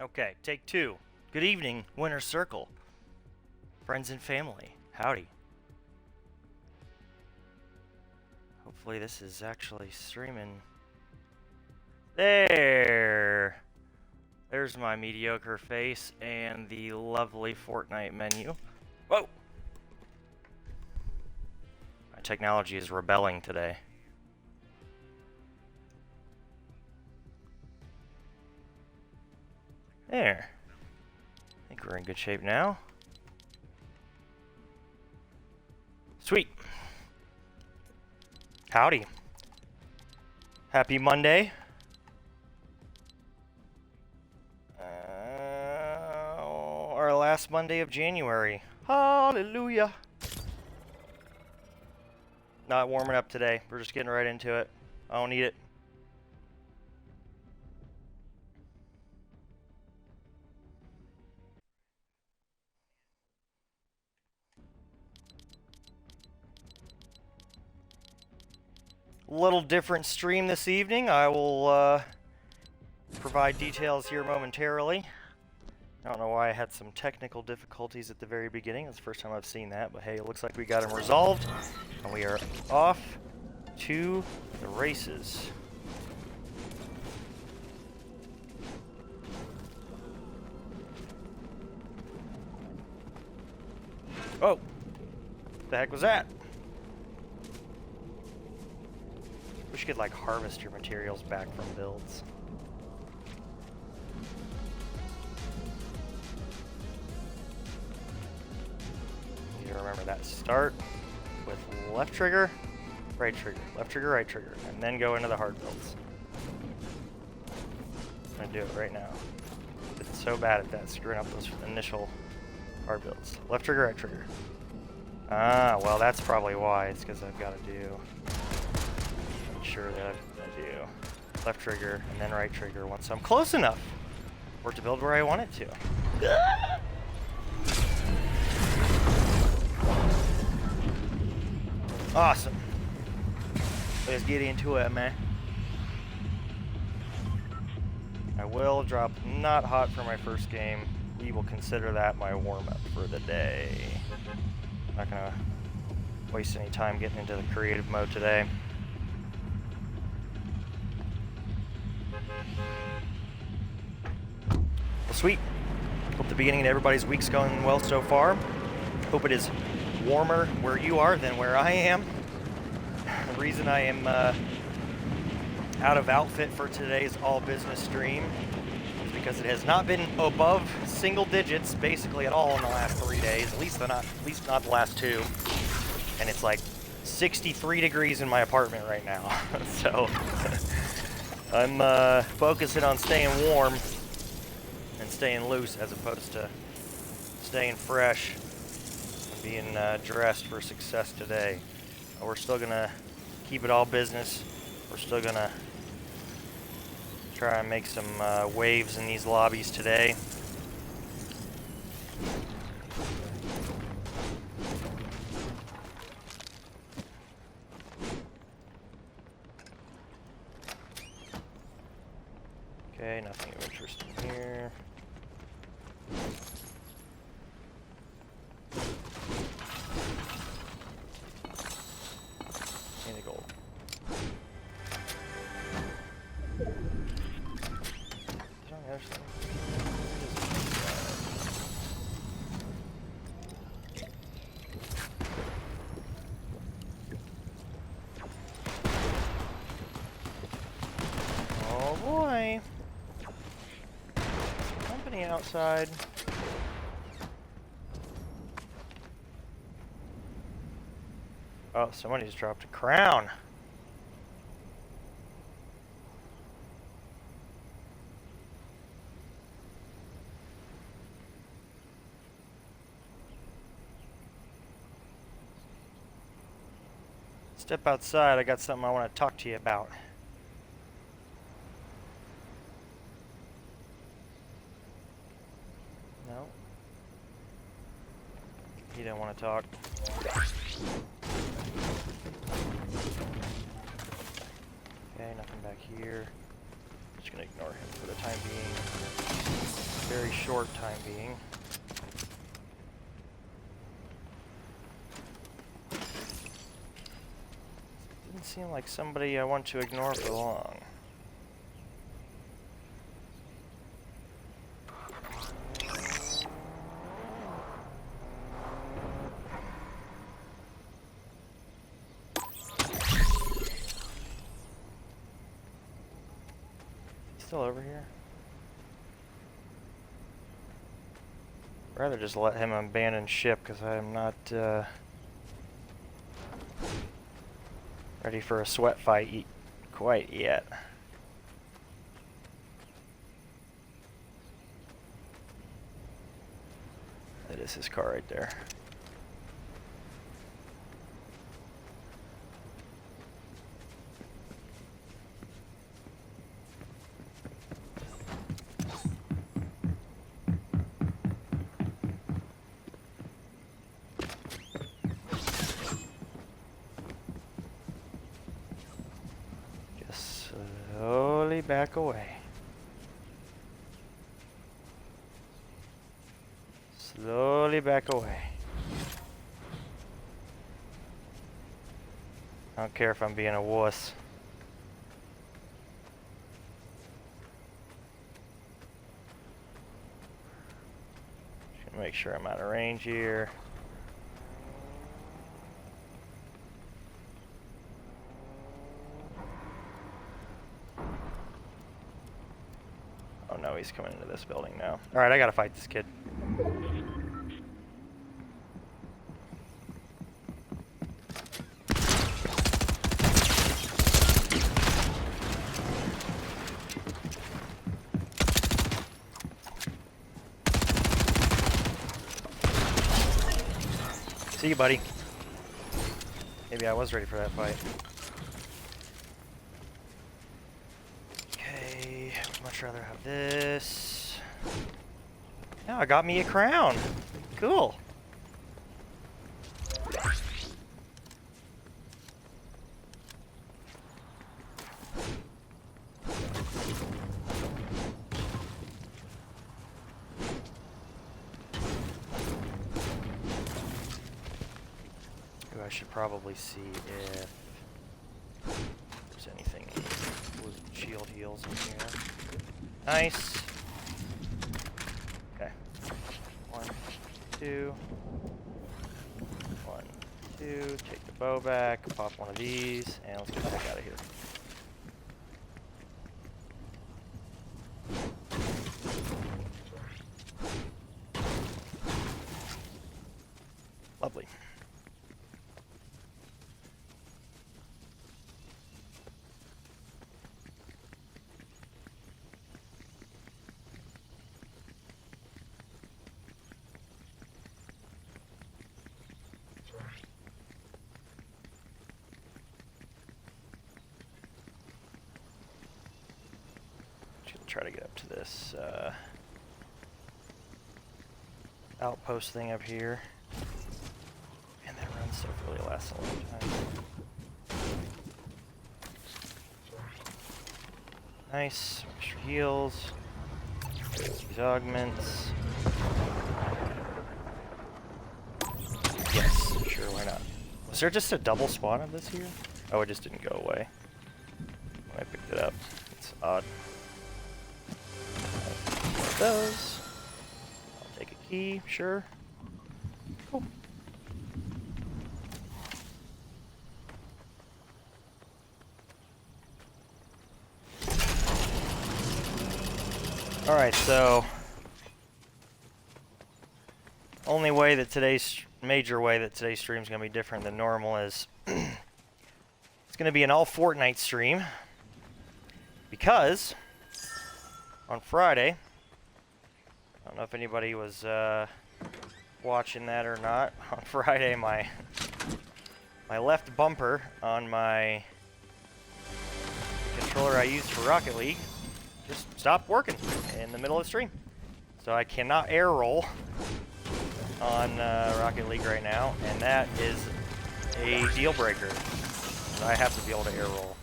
Okay, take two. Good evening, Winter Circle. Friends and family, howdy. Hopefully this is actually streaming. There's my mediocre face and the lovely Fortnite menu. Whoa! My technology is rebelling today. There. I think we're in good shape now. Sweet. Howdy. Happy Monday. Our last Monday of January. Hallelujah. Not warming up today. We're just getting right into it. I don't need it. Little different stream this evening. I will provide details here momentarily. I don't know why I had some technical difficulties at the very beginning. That's the first time I've seen that, but hey, it looks like we got them resolved, and we are off to the races. Oh, what the heck was that? Wish you could like harvest your materials back from builds. You remember that. Start with left trigger, right trigger, left trigger, right trigger, and then go into the hard builds. I'm gonna do it right now. It's so bad at that, screwing up those initial hard builds. Left trigger, right trigger. Ah, well that's probably why. It's because I've got to do. Make sure that I do left trigger and then right trigger once I'm close enough for it to build where I want it to. Awesome. Let's get into it, man. I will drop not hot for my first game. We will consider that my warm-up for the day. Not gonna waste any time getting into the creative mode today. Well, sweet. Hope the beginning of everybody's week's going well so far. Hope it is warmer where you are than where I am. The reason I am out of outfit for today's all business stream is because it has not been above single digits basically at all in the last 3 days, at least not the last two. And it's like 63 degrees in my apartment right now. So I'm focusing on staying warm and staying loose as opposed to staying fresh and being dressed for success today. We're still gonna keep it all business. We're still gonna try and make some waves in these lobbies today. Okay, nothing of interest in here. Any gold. Is it on the other side? Oh boy. Company outside. Oh, somebody just dropped a crown. Step outside, I got something I want to talk to you about. No? He didn't want to talk. Okay, nothing back here. Just gonna ignore him for the time being. very short time being. Didn't seem like somebody I want to ignore for long. Still over here? I'd rather just let him abandon ship because I'm not ready for a sweat fight quite yet. That is his car right there. Slowly back away. Slowly back away. I don't care if I'm being a wuss. Just gonna make sure I'm out of range here. Oh no, he's coming into this building now. Alright, I gotta fight this kid. See you, buddy. Maybe I was ready for that fight. Okay, much rather have this. Now I got me a crown. Cool. I should probably see if there's anything with shield heals in here. Nice. Okay. 1, 2. 1, 2. Take the bow back. Pop one of these, and let's get the heck out of here. Lovely. Try to get up to this outpost thing up here. And that run stuff really lasts a long time. Nice. Extra heals. These augments. Yes, sure, why not? Was there just a double spawn of this here? Oh, it just didn't go away when I picked it up. It's odd. Those. I'll take a key, sure. Cool. Alright, so only way that major way that today's stream is going to be different than normal is it's going to be an all Fortnite stream because on Friday, I don't know if anybody was watching that or not. On Friday, my left bumper on my controller I used for Rocket League just stopped working in the middle of the stream. So I cannot air roll on Rocket League right now, and that is a deal breaker. I have to be able to air roll.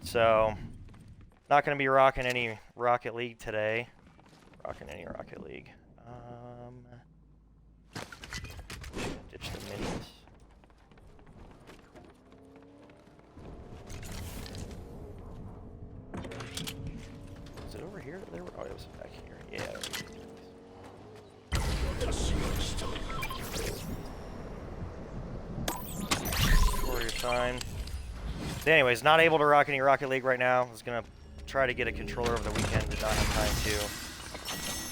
So, not going to be rocking any Rocket League today. rocking any Rocket League. Ditch the minis. Is it over here? There. Oh, it was back here. Yeah. Warrior sign. Anyways, not able to rock any Rocket League right now. I was gonna try to get a controller over the weekend, did not have time to.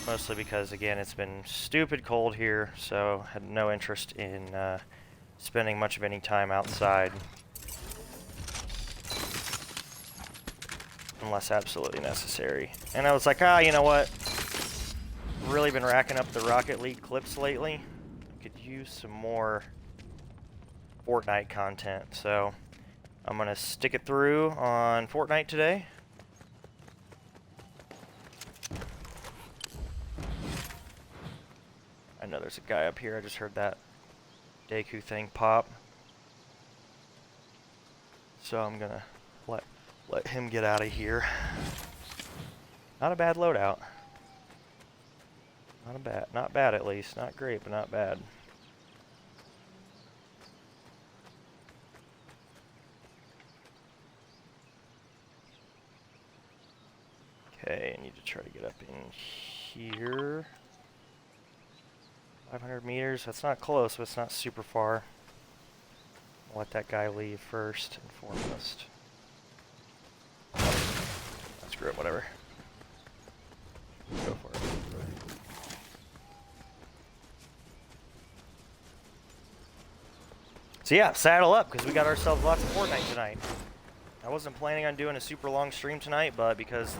Mostly because, again, it's been stupid cold here, so had no interest in spending much of any time outside. Unless absolutely necessary. And I was like, you know what? Really been racking up the Rocket League clips lately. I could use some more Fortnite content, so I'm gonna stick it through on Fortnite today. I know there's a guy up here. I just heard that Deku thing pop. So I'm gonna let him get out of here. Not a bad loadout. Not bad at least. Not great, but not bad. Okay, I need to try to get up in here. 500 meters. That's not close, but it's not super far. I'll let that guy leave first and foremost. Screw it, whatever. Go for it. So yeah, saddle up, because we got ourselves lots of Fortnite tonight. I wasn't planning on doing a super long stream tonight, but because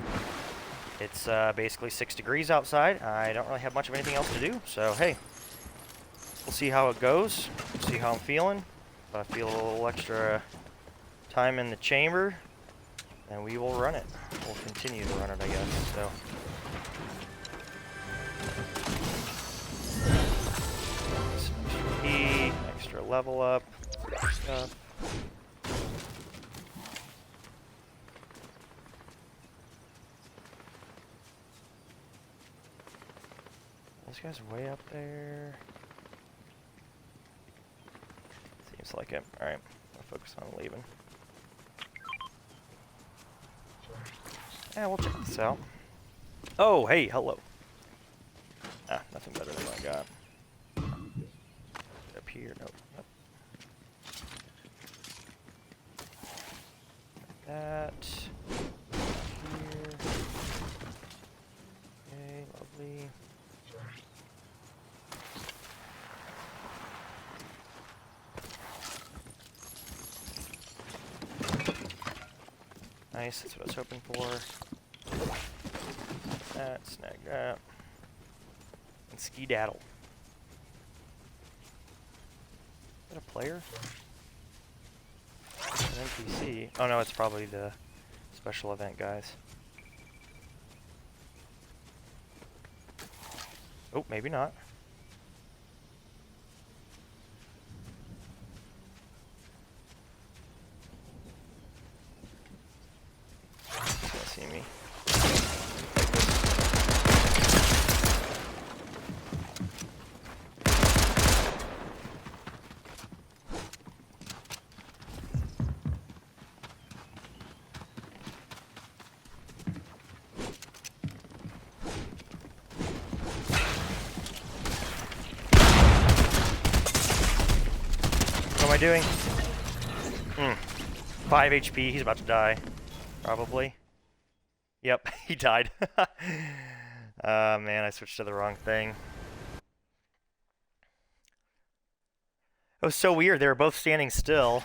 it's basically 6 degrees outside, I don't really have much of anything else to do. So hey, we'll see how it goes, see how I'm feeling. If I feel a little extra time in the chamber, then we will run it. We'll continue to run it, I guess. So. Extra level up. Stuff. This guy's way up there. Seems like it. Alright, I'll focus on leaving. Yeah, we'll check this out. Oh, hey, hello. Ah, nothing better than what I got. Up here, nope. That. Here. Okay, lovely. Nice, that's what I was hoping for. That, snag that. And skedaddle. Is that a player? An NPC. Oh no, it's probably the special event guys. Oh, maybe not. He's gonna see me. What am I doing? 5 HP, he's about to die. Probably. Yep, he died. Man, I switched to the wrong thing. It was so weird, they were both standing still.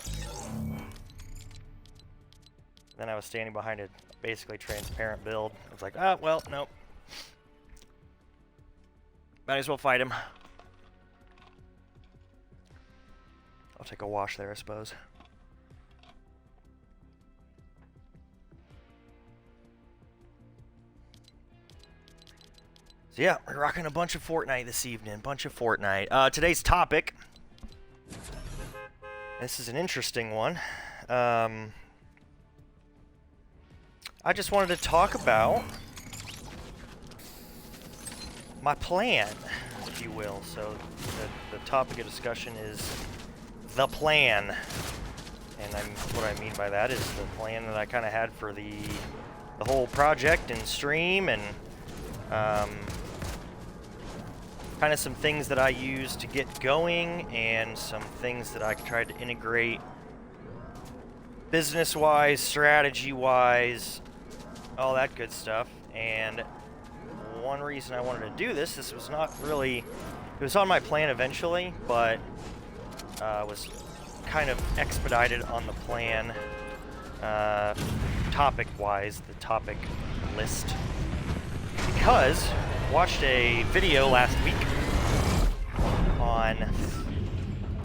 Then I was standing behind a basically transparent build. I was like, ah, well, nope. Might as well fight him. I'll take a wash there, I suppose. So yeah, we're rocking a bunch of Fortnite this evening. Bunch of Fortnite. Today's topic. This is an interesting one. I just wanted to talk about my plan, if you will. So the topic of discussion is the plan. And what I mean by that is the plan that I kind of had for the whole project and stream, and kind of some things that I used to get going, and some things that I tried to integrate business-wise, strategy-wise, all that good stuff. And one reason I wanted to do this was not really, it was on my plan eventually, but was kind of expedited on the plan topic-wise, the topic list, because I watched a video last week on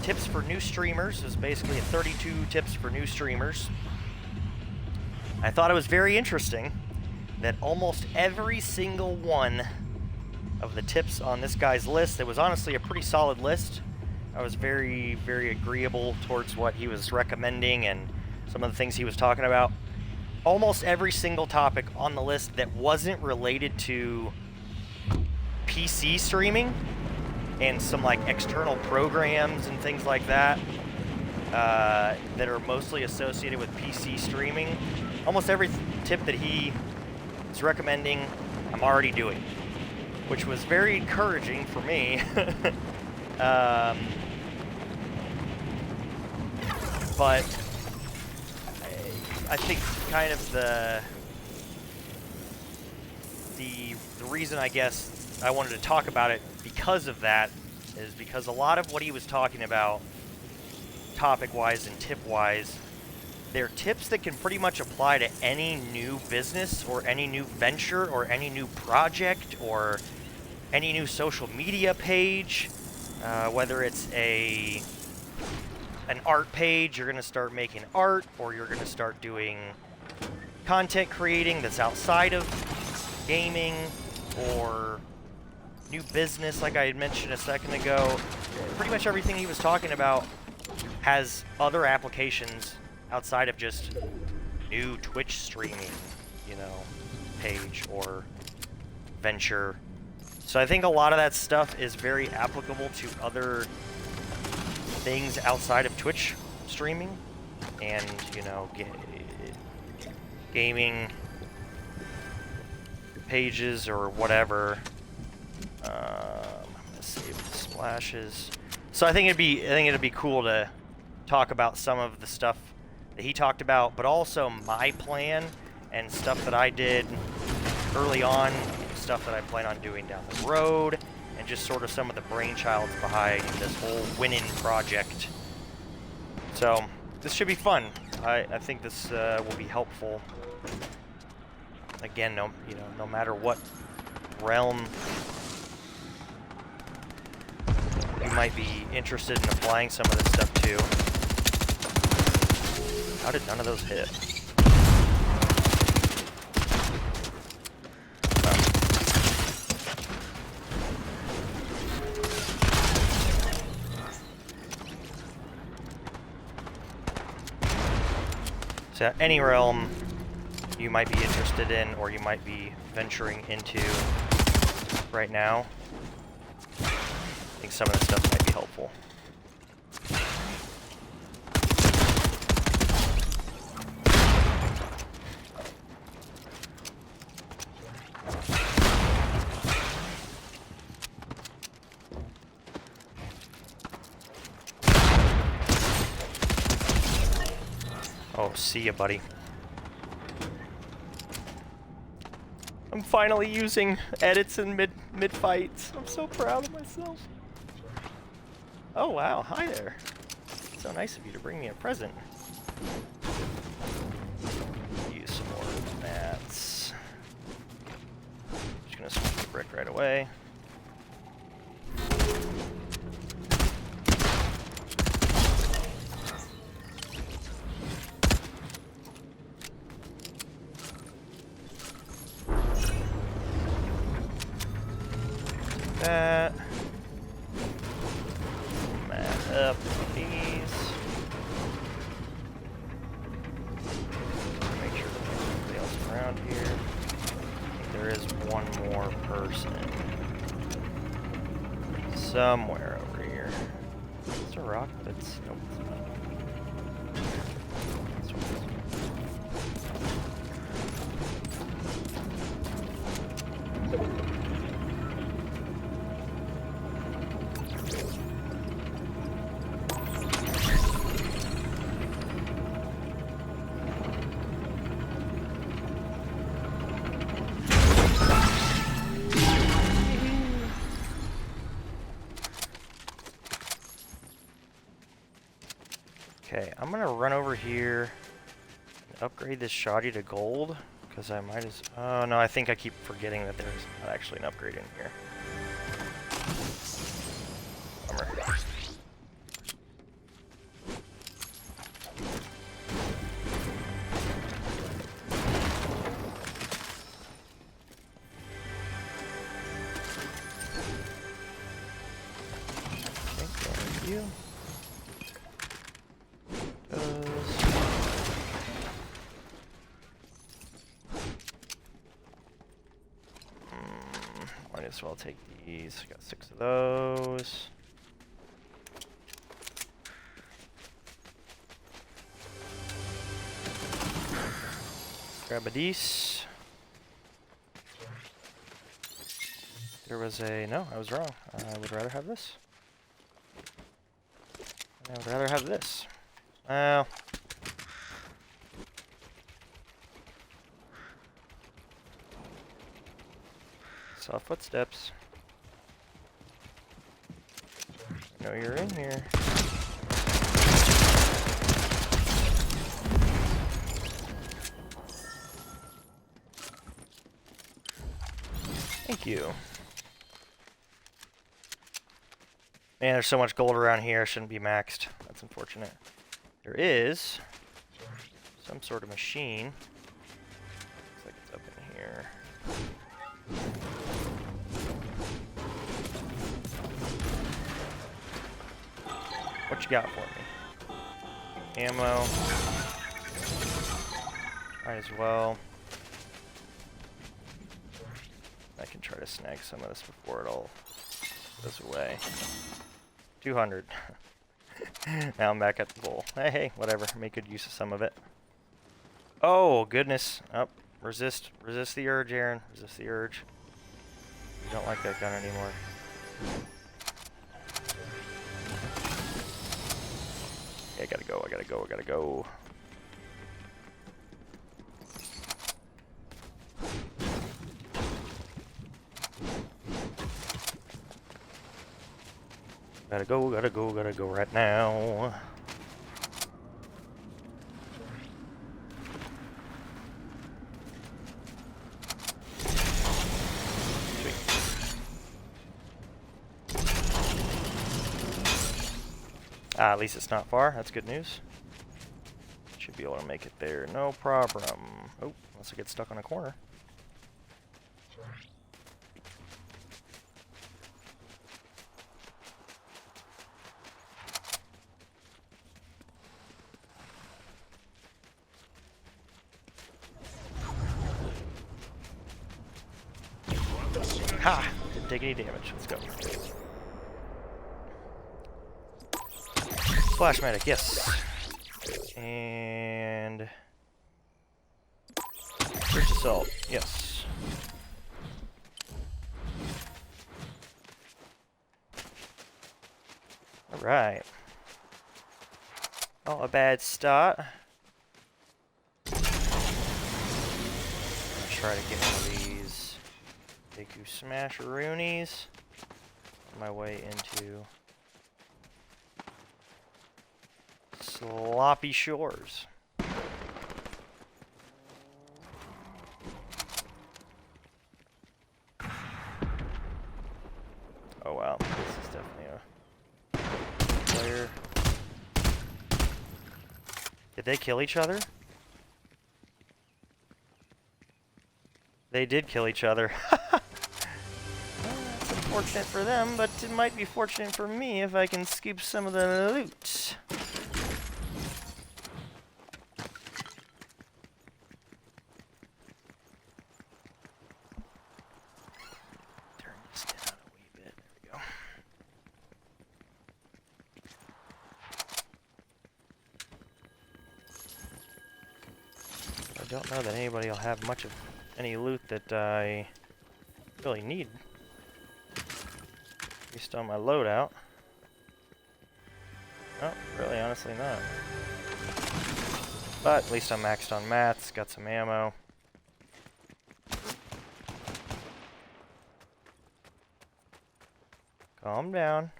tips for new streamers. It was basically 32 tips for new streamers. I thought it was very interesting that almost every single one of the tips on this guy's list, it was honestly a pretty solid list. I was very, very agreeable towards what he was recommending and some of the things he was talking about. Almost every single topic on the list that wasn't related to PC streaming and some like external programs and things like that that are mostly associated with PC streaming, almost every tip that he is recommending, I'm already doing, which was very encouraging for me. But I think kind of the reason, I guess, I wanted to talk about it because of that is because a lot of what he was talking about topic-wise and tip-wise, they're tips that can pretty much apply to any new business or any new venture or any new project or any new social media page, whether it's an art page, you're going to start making art, or you're going to start doing content creating that's outside of gaming, or new business like I had mentioned a second ago. Pretty much everything he was talking about has other applications outside of just new Twitch streaming, page or venture. So I think a lot of that stuff is very applicable to other things outside of Twitch streaming and, gaming pages or whatever. I'm gonna save the splashes. So I think it'd be cool to talk about some of the stuff that he talked about, but also my plan and stuff that I did early on, stuff that I plan on doing down the road, and just sort of some of the brainchilds behind this whole winning project. So this should be fun. I think this will be helpful. Again, no matter what realm you might be interested in applying some of this stuff to. How did none of those hit? So any realm you might be interested in or you might be venturing into right now, I think some of this stuff might be helpful. Oh, see ya, buddy. I'm finally using edits in mid fights. I'm so proud of myself. Oh wow, hi there. So nice of you to bring me a present. Use some more mats. Just gonna switch the brick right away. That. Mat up these. Make sure that there's nobody else around here. I think there is one more person. somewhere over here. Is there a rock? That's nope. It's not. This one is. Okay, I'm gonna run over here and upgrade this shoddy to gold, because I might as... Oh no, I think I keep forgetting that there's not actually an upgrade in here. Bummer. Okay, thank you. Might as well take these. Got 6 of those. Grab a dice. There was a... No, I was wrong. I would rather have this. I would rather have this. Well... Saw footsteps. I know you're in here. Thank you. Man, there's so much gold around here. I shouldn't be maxed. That's unfortunate. There is some sort of machine. Looks like it's up in here. What you got for me? Ammo. Might as well. I can try to snag some of this before it all goes away. 200. Now I'm back at the bowl. Hey, whatever. Make good use of some of it. Oh, goodness. Oh, resist the urge, Aaron. Resist the urge. You don't like that gun anymore. Okay, I gotta go. Gotta go right now. Sweet. At least it's not far. That's good news. Should be able to make it there. No problem. Oh, unless I get stuck on a corner. Ha! Didn't take any damage. Let's go. Flash medic, yes. And first assault, yes. All right. Not a bad start. I'm gonna try to get one of these Deku Smasheroonies on my way into Sloppy Shores. Oh wow, this is definitely a player. Did they kill each other? They did kill each other. Well, that's unfortunate for them, but it might be fortunate for me if I can scoop some of the loot. Turn this down a wee bit. There we go. I don't know that anybody will have much of any loot that I really need. Based on my loadout. No, really, honestly not. But at least I'm maxed on mats, got some ammo. Calm down.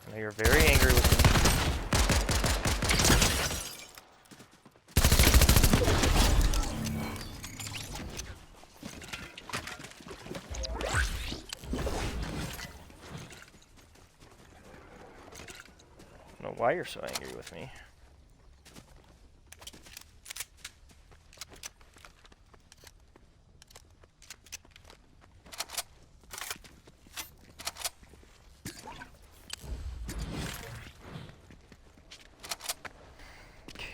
I know you're very angry with me. I don't know why you're so angry with me.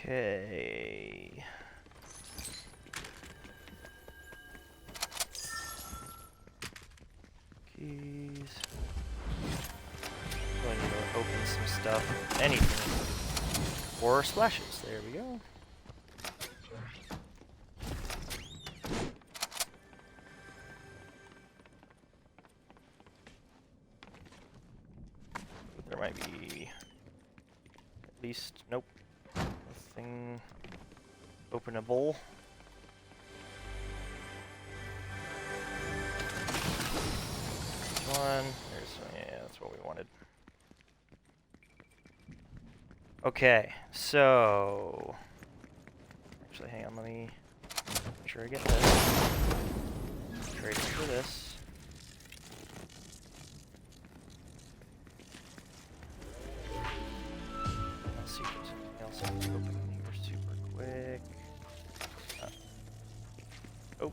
Okay. Keys. I need to open some stuff. Anything. Or splashes. There we go. There might be at least, nope, nothing openable. One, there's, yeah, that's what we wanted. Okay, so, actually, hang on, let me make sure I get this. Trade for this. Let's see if there's something else I can open here super quick. Oh.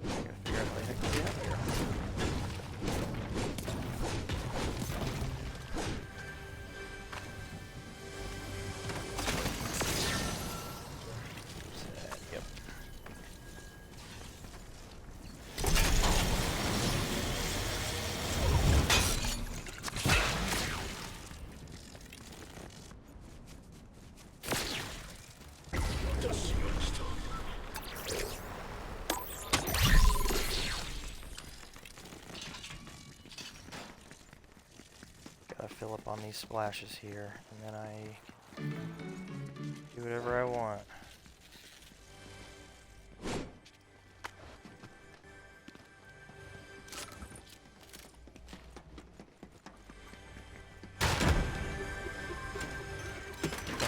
I gotta figure out what the heck we have here. Yep. Gotta fill up on these splashes here, and then I can do whatever I want.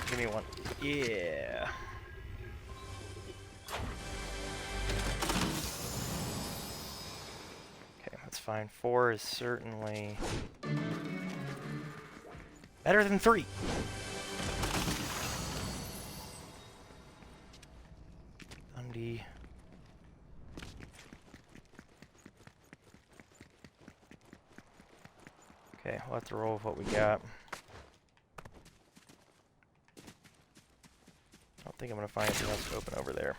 Give me one. Yeah. Okay, that's fine. 4 is certainly better than 3. Dundee. Okay, we'll have to roll with what we got. I don't think I'm going to find anything else to open over there.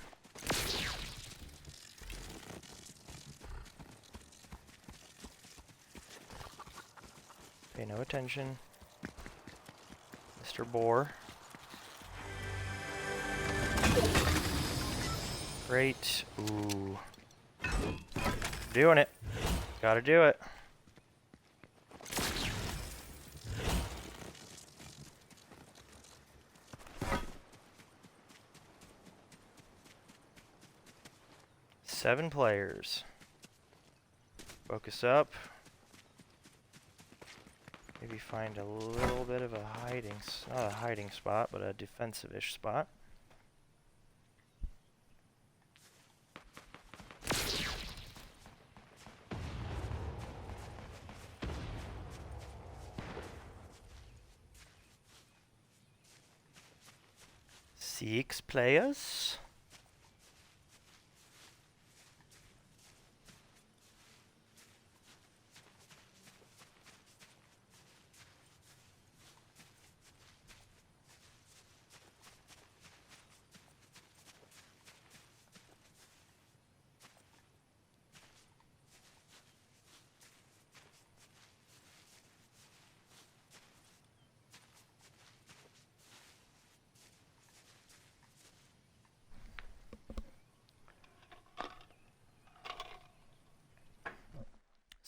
Pay no attention. Mr. Boar. Great. Ooh. Doing it. Gotta do it. Seven players. Focus up. Maybe find a little bit of a not a hiding spot, but a defensive-ish spot. Six players.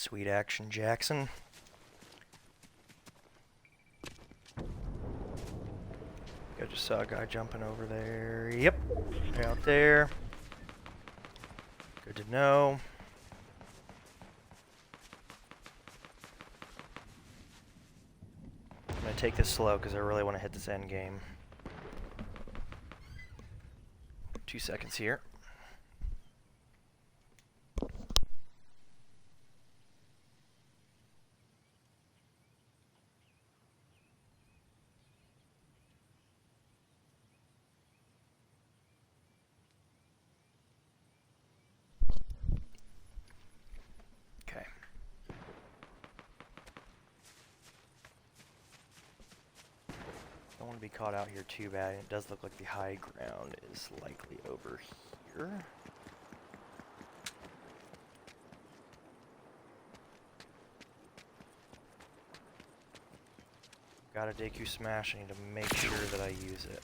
Sweet action, Jackson. I just saw a guy jumping over there. Yep, right out there. Good to know. I'm gonna take this slow because I really want to hit this end game. 2 seconds here. Okay. Don't want to be caught out here too bad. It does look like the high ground is likely over here. Got a Deku Smash, I need to make sure that I use it.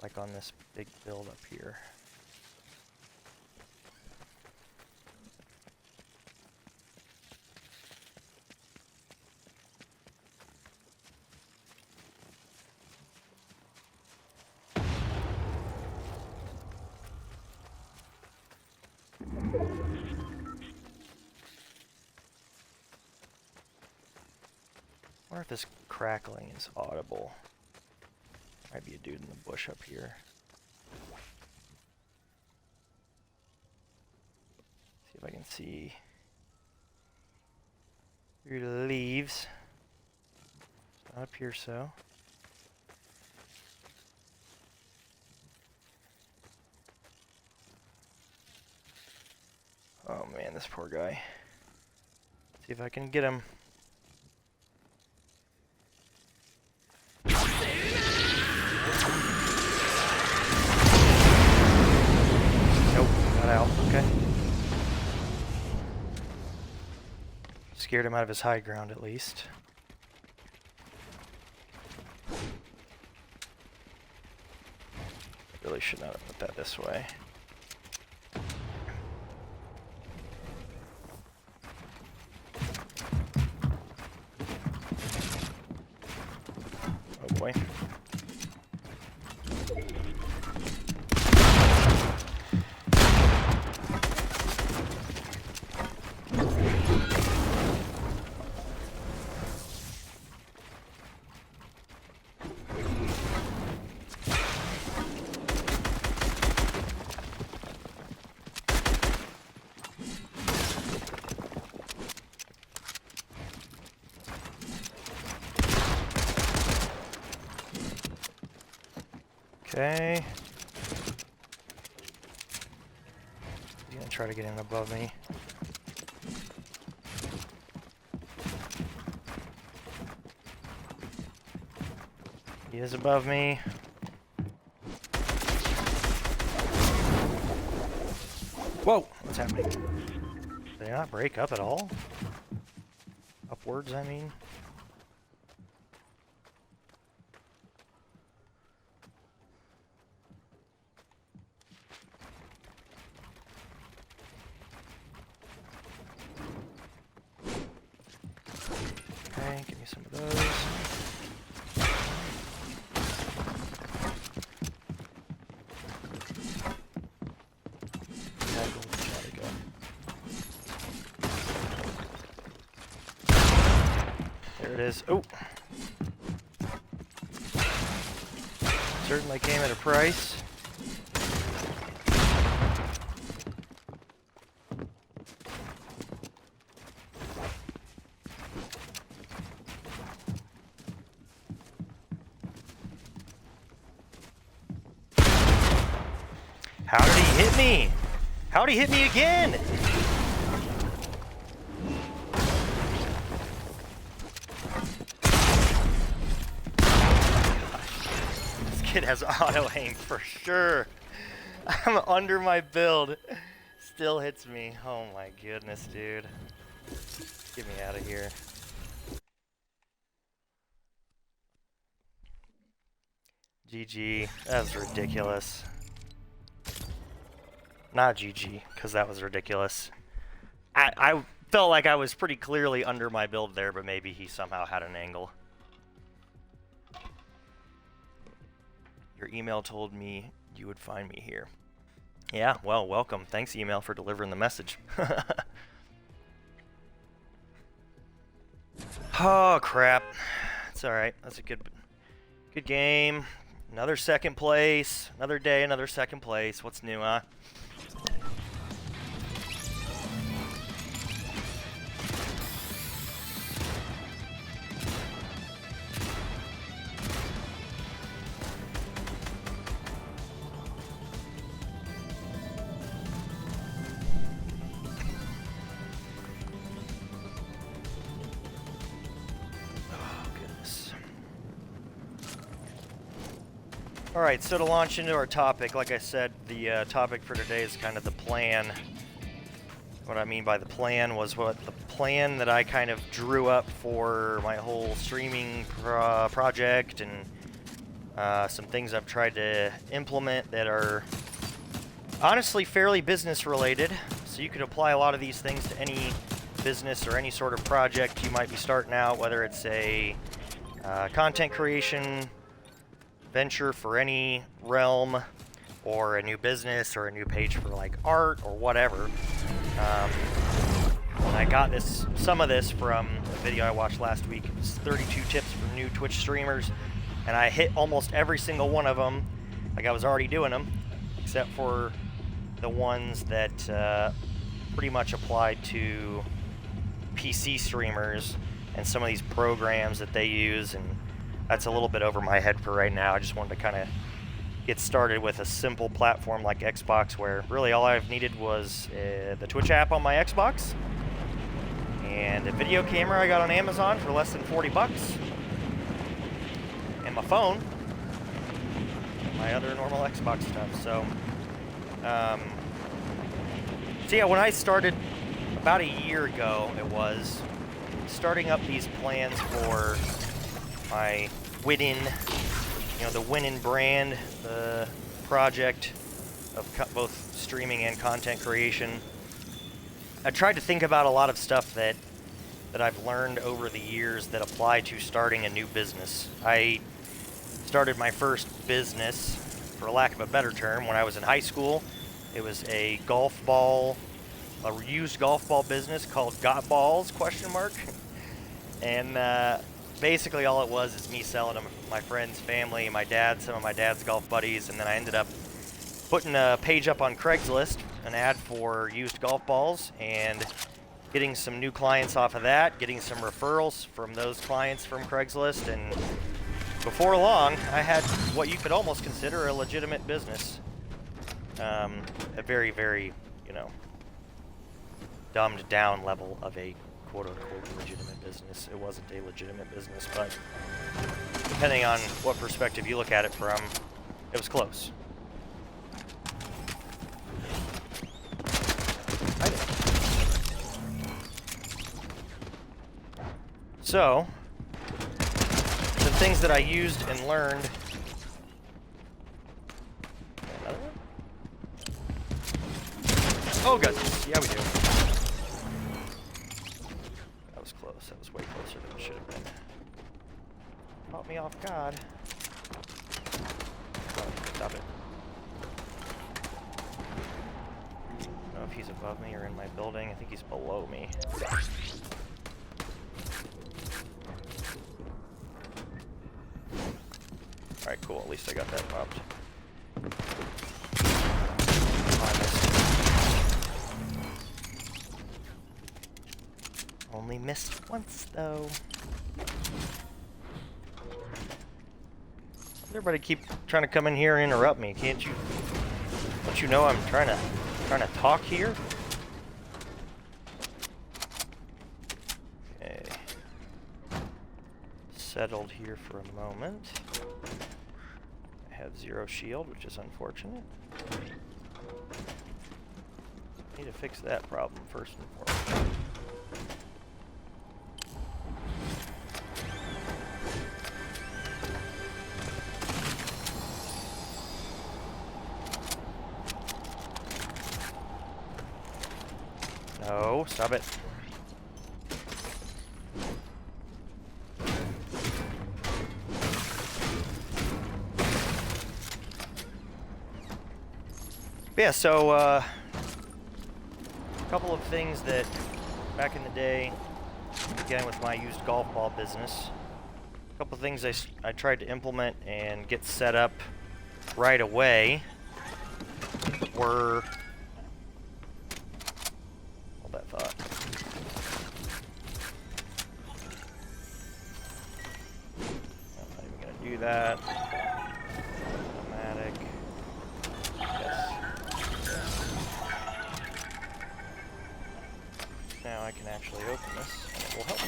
Like on this big build up here. I wonder if this crackling is audible. Might be a dude in the bush up here. See if I can see through the leaves. It's not up here, so. Oh man, this poor guy. See if I can get him. Nope, not out. Okay. Scared him out of his high ground at least. Really should not have put that this way. Oh boy. Okay. He's gonna try to get in above me. He is above me. Whoa! What's happening? Did they not break up at all? Upwards, I mean. Okay, give me some of those. There it is. Oh! Certainly came at a price. How did he hit me? How did he hit me again? This kid has auto aim for sure. I'm under my build. Still hits me. Oh my goodness, dude. Get me out of here. GG. That was ridiculous. Not GG, because that was ridiculous. I felt like I was pretty clearly under my build there, but maybe he somehow had an angle. Your email told me you would find me here. Yeah, well, welcome. Thanks, email, for delivering the message. Oh, crap. It's alright. That's a good game. Another second place. Another day, another second place. What's new, huh? Alright, so to launch into our topic, like I said, the topic for today is kind of the plan. What I mean by the plan was what the plan that I kind of drew up for my whole streaming project, and some things I've tried to implement that are honestly fairly business related. So you could apply a lot of these things to any business or any sort of project you might be starting out, whether it's a content creation venture for any realm, or a new business, or a new page for like art or whatever. I got some of this from a video I watched last week. It was 32 tips for new Twitch streamers, and I hit almost every single one of them like I was already doing them, except for the ones that pretty much applied to PC streamers and some of these programs that they use, and that's a little bit over my head for right now. I just wanted to kind of get started with a simple platform like Xbox, where really all I've needed was the Twitch app on my Xbox and a video camera I got on Amazon for less than 40 bucks, and my phone, and my other normal Xbox stuff. So yeah, when I started about a year ago, it was starting up these plans for my Win-In, the Win-In brand, the project of both streaming and content creation. I tried to think about a lot of stuff that I've learned over the years that apply to starting a new business. I started my first business, for lack of a better term, when I was in high school. It was a used golf ball business called Got Balls, ? And basically all it was is me selling them to my friends, family, my dad, some of my dad's golf buddies, and then I ended up putting a page up on Craigslist, an ad for used golf balls, and getting some new clients off of that, getting some referrals from those clients from Craigslist, and before long, I had what you could almost consider a legitimate business. A very, very, dumbed down level of a quote-unquote legitimate business. It wasn't a legitimate business, but depending on what perspective you look at it from, it was close. So, the things that I used and learned. Another one? Oh goodness, yeah we do. That was close. That was way closer than it should have been. Caught me off guard. Oh, stop it. I don't know if he's above me or in my building. I think he's below me. Alright, cool. At least I got that popped. Only missed once, though. Everybody keep trying to come in here and interrupt me. Can't you? Don't you know I'm trying to talk here? Okay. Settled here for a moment. I have 0 shield, which is unfortunate. Need to fix that problem first and foremost. Oh, stop it. Yeah, so, a couple of things that back in the day, again with my used golf ball business, a couple of things I tried to implement and get set up right away were, hold that thought. I'm not even gonna do that. Automatic. Yes. Now I can actually open this, and it will help.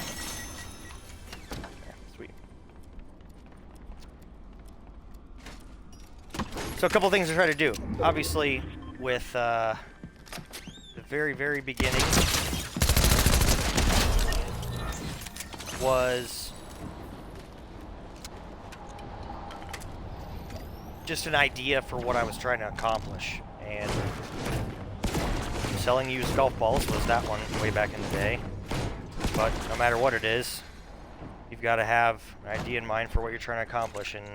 There, sweet. So a couple things to try to do. Obviously, with the very, very beginning was just an idea for what I was trying to accomplish, and selling used golf balls was that one way back in the day. But no matter what it is, you've got to have an idea in mind for what you're trying to accomplish. And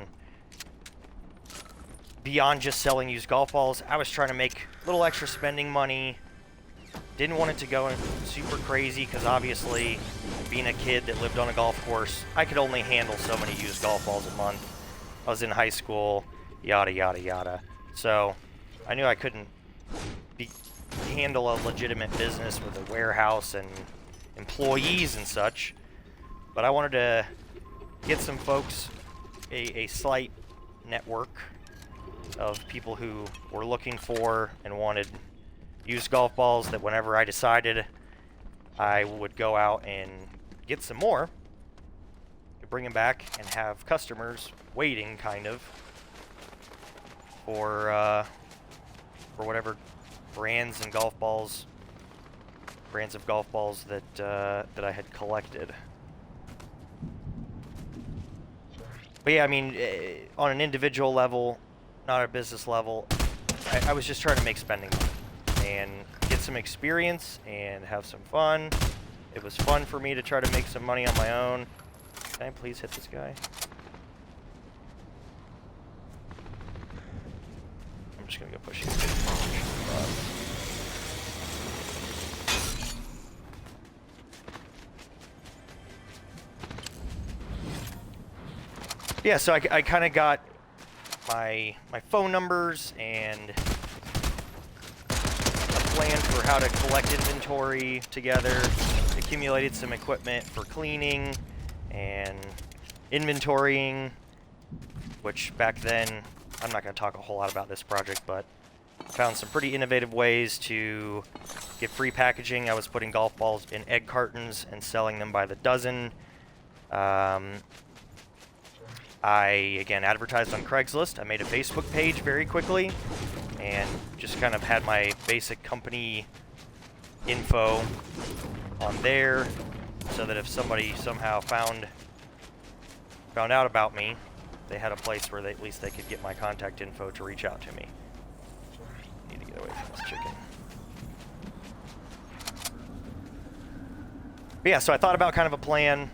beyond just selling used golf balls, I was trying to make a little extra spending money. Didn't want it to go super crazy because obviously, being a kid that lived on a golf course, I could only handle so many used golf balls a month. I was in high school, yada yada yada. So I knew I couldn't handle a legitimate business with a warehouse and employees and such. But I wanted to get some folks, a slight network of people who were looking for and wanted used golf balls, that whenever I decided I would go out and get some more, bring them back and have customers waiting kind of for whatever brands of golf balls that I had collected. But yeah, I mean, on an individual level, not a business level, I was just trying to make spending money and get some experience and have some fun. It was fun for me to try to make some money on my own. Can I please hit this guy? I'm just gonna go push you. Yeah, so I kind of got my phone numbers and a plan for how to collect inventory together, accumulated some equipment for cleaning and inventorying, which back then, I'm not going to talk a whole lot about this project, but found some pretty innovative ways to get free packaging. I was putting golf balls in egg cartons and selling them by the dozen. I, again, advertised on Craigslist. I made a Facebook page very quickly and just kind of had my basic company info on there so that if somebody somehow found out about me, they had a place where at least they could get my contact info to reach out to me. Need to get away from this chicken. But yeah, so I thought about kind of a plan,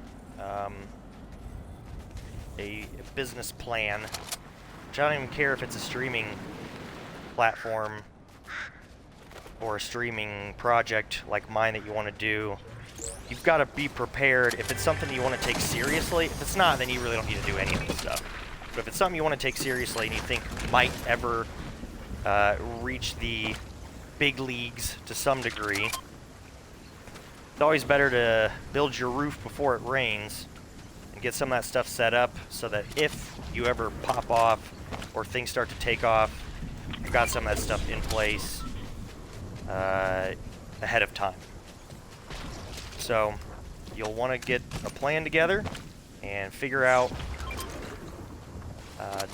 a business plan, which I don't even care if it's a streaming platform or a streaming project like mine that you want to do. You've got to be prepared if it's something you want to take seriously. If it's not, then you really don't need to do any of this stuff. But if it's something you want to take seriously and you think might ever reach the big leagues to some degree, it's always better to build your roof before it rains and get some of that stuff set up so that if you ever pop off or things start to take off, you've got some of that stuff in place ahead of time. So you'll want to get a plan together and figure out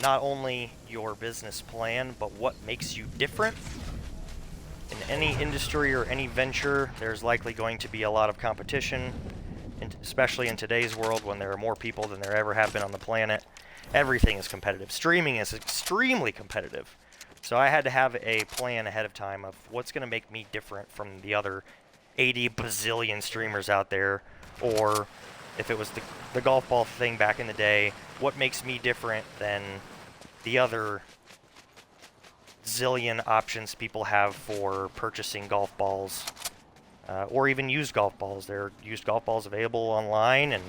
not only your business plan, but what makes you different. In any industry or any venture, there's likely going to be a lot of competition, and especially in today's world when there are more people than there ever have been on the planet. Everything is competitive. Streaming is extremely competitive. So I had to have a plan ahead of time of what's going to make me different from the other 80 bazillion streamers out there, or if it was the golf ball thing back in the day, what makes me different than the other zillion options people have for purchasing golf balls, or even used golf balls. There are used golf balls available online and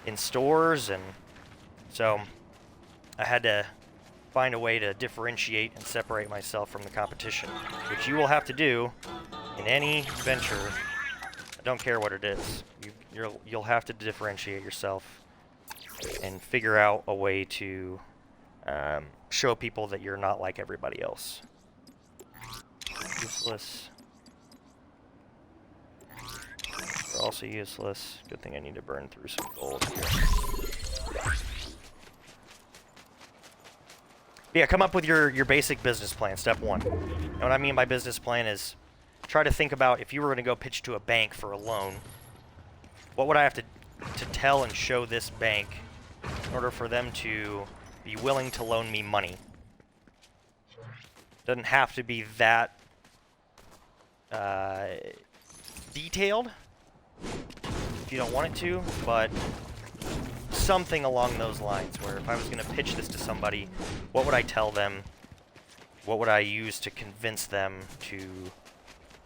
in stores, and so I had to find a way to differentiate and separate myself from the competition, which you will have to do in any venture. I don't care what it is. You'll have to differentiate yourself and figure out a way to show people that you're not like everybody else. Useless. They're also useless. Good thing I need to burn through some gold here. Yeah, come up with your basic business plan, step one. And what I mean by business plan is try to think about if you were going to go pitch to a bank for a loan, what would I have to tell and show this bank in order for them to be willing to loan me money? Doesn't have to be that detailed if you don't want it to, but something along those lines, where if I was going to pitch this to somebody, what would I tell them? What would I use to convince them to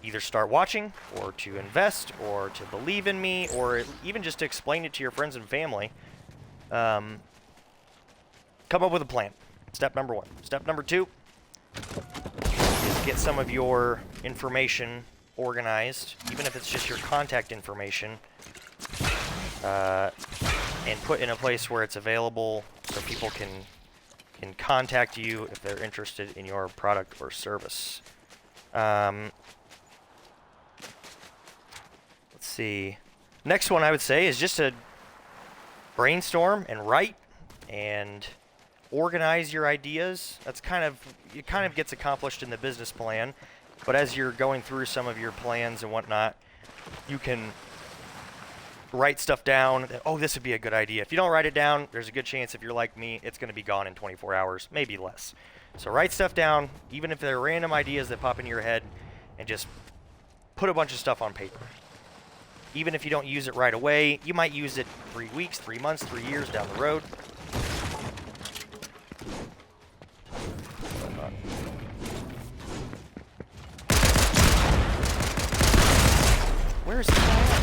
either start watching, or to invest, or to believe in me, or even just to explain it to your friends and family? Come up with a plan. Step number one. Step number two is get some of your information organized, even if it's just your contact information, and put in a place where it's available so people can contact you if they're interested in your product or service. Let's see. Next one I would say is just to brainstorm and write and organize your ideas. It kind of gets accomplished in the business plan, but as you're going through some of your plans and whatnot, you can write stuff down. Oh, this would be a good idea. If you don't write it down, there's a good chance, if you're like me, it's going to be gone in 24 hours, maybe less. So write stuff down, even if they're random ideas that pop into your head, and just put a bunch of stuff on paper. Even if you don't use it right away, you might use it 3 weeks, 3 months, 3 years down the road. Where is he at?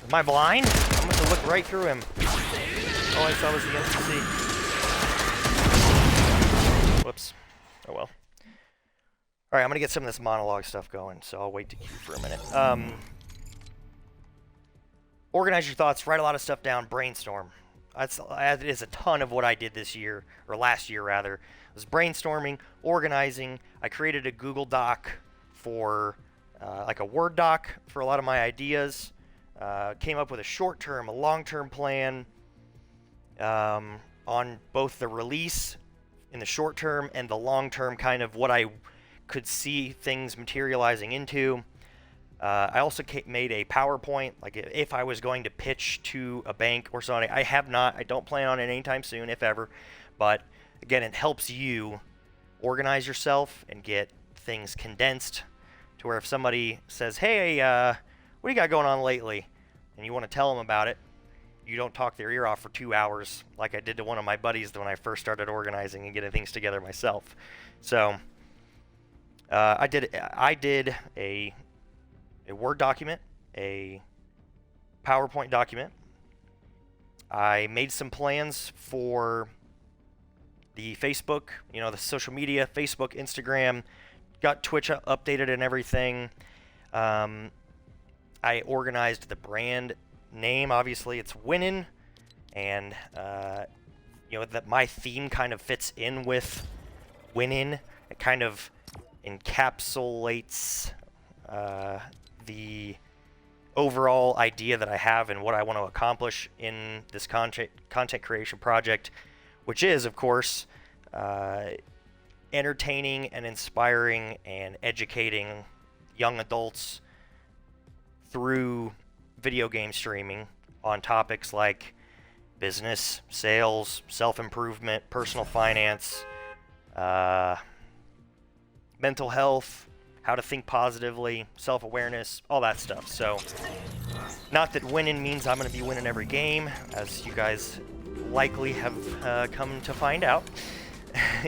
Am I blind? I'm going to look right through him. All I saw was the NPC. Whoops. Oh well. Alright, I'm going to get some of this monologue stuff going, so I'll wait to queue for a minute. Organize your thoughts, write a lot of stuff down, brainstorm. That is a ton of what I did this year, or last year rather. It was brainstorming, organizing. I created a Google Doc for, like a Word doc for a lot of my ideas. Came up with a short-term, a long-term plan on both the release in the short term and the long-term, kind of what I could see things materializing into. I also made a PowerPoint, like if I was going to pitch to a bank or something. I don't plan on it anytime soon, if ever. But again, it helps you organize yourself and get things condensed to where if somebody says, hey, what do you got going on lately? And you want to tell them about it, you don't talk their ear off for 2 hours like I did to one of my buddies when I first started organizing and getting things together myself. So I did a Word document, a PowerPoint document. I made some plans for the Facebook, the social media, Facebook, Instagram, got Twitch updated and everything. I organized the brand name. Obviously, it's Winnin', and that my theme kind of fits in with Winnin'. It kind of encapsulates the overall idea that I have and what I want to accomplish in this content creation project, which is, of course, entertaining and inspiring and educating young adults through video game streaming on topics like business, sales, self-improvement, personal finance, mental health, how to think positively, self-awareness, all that stuff. So, not that winning means I'm going to be winning every game, as you guys likely have come to find out,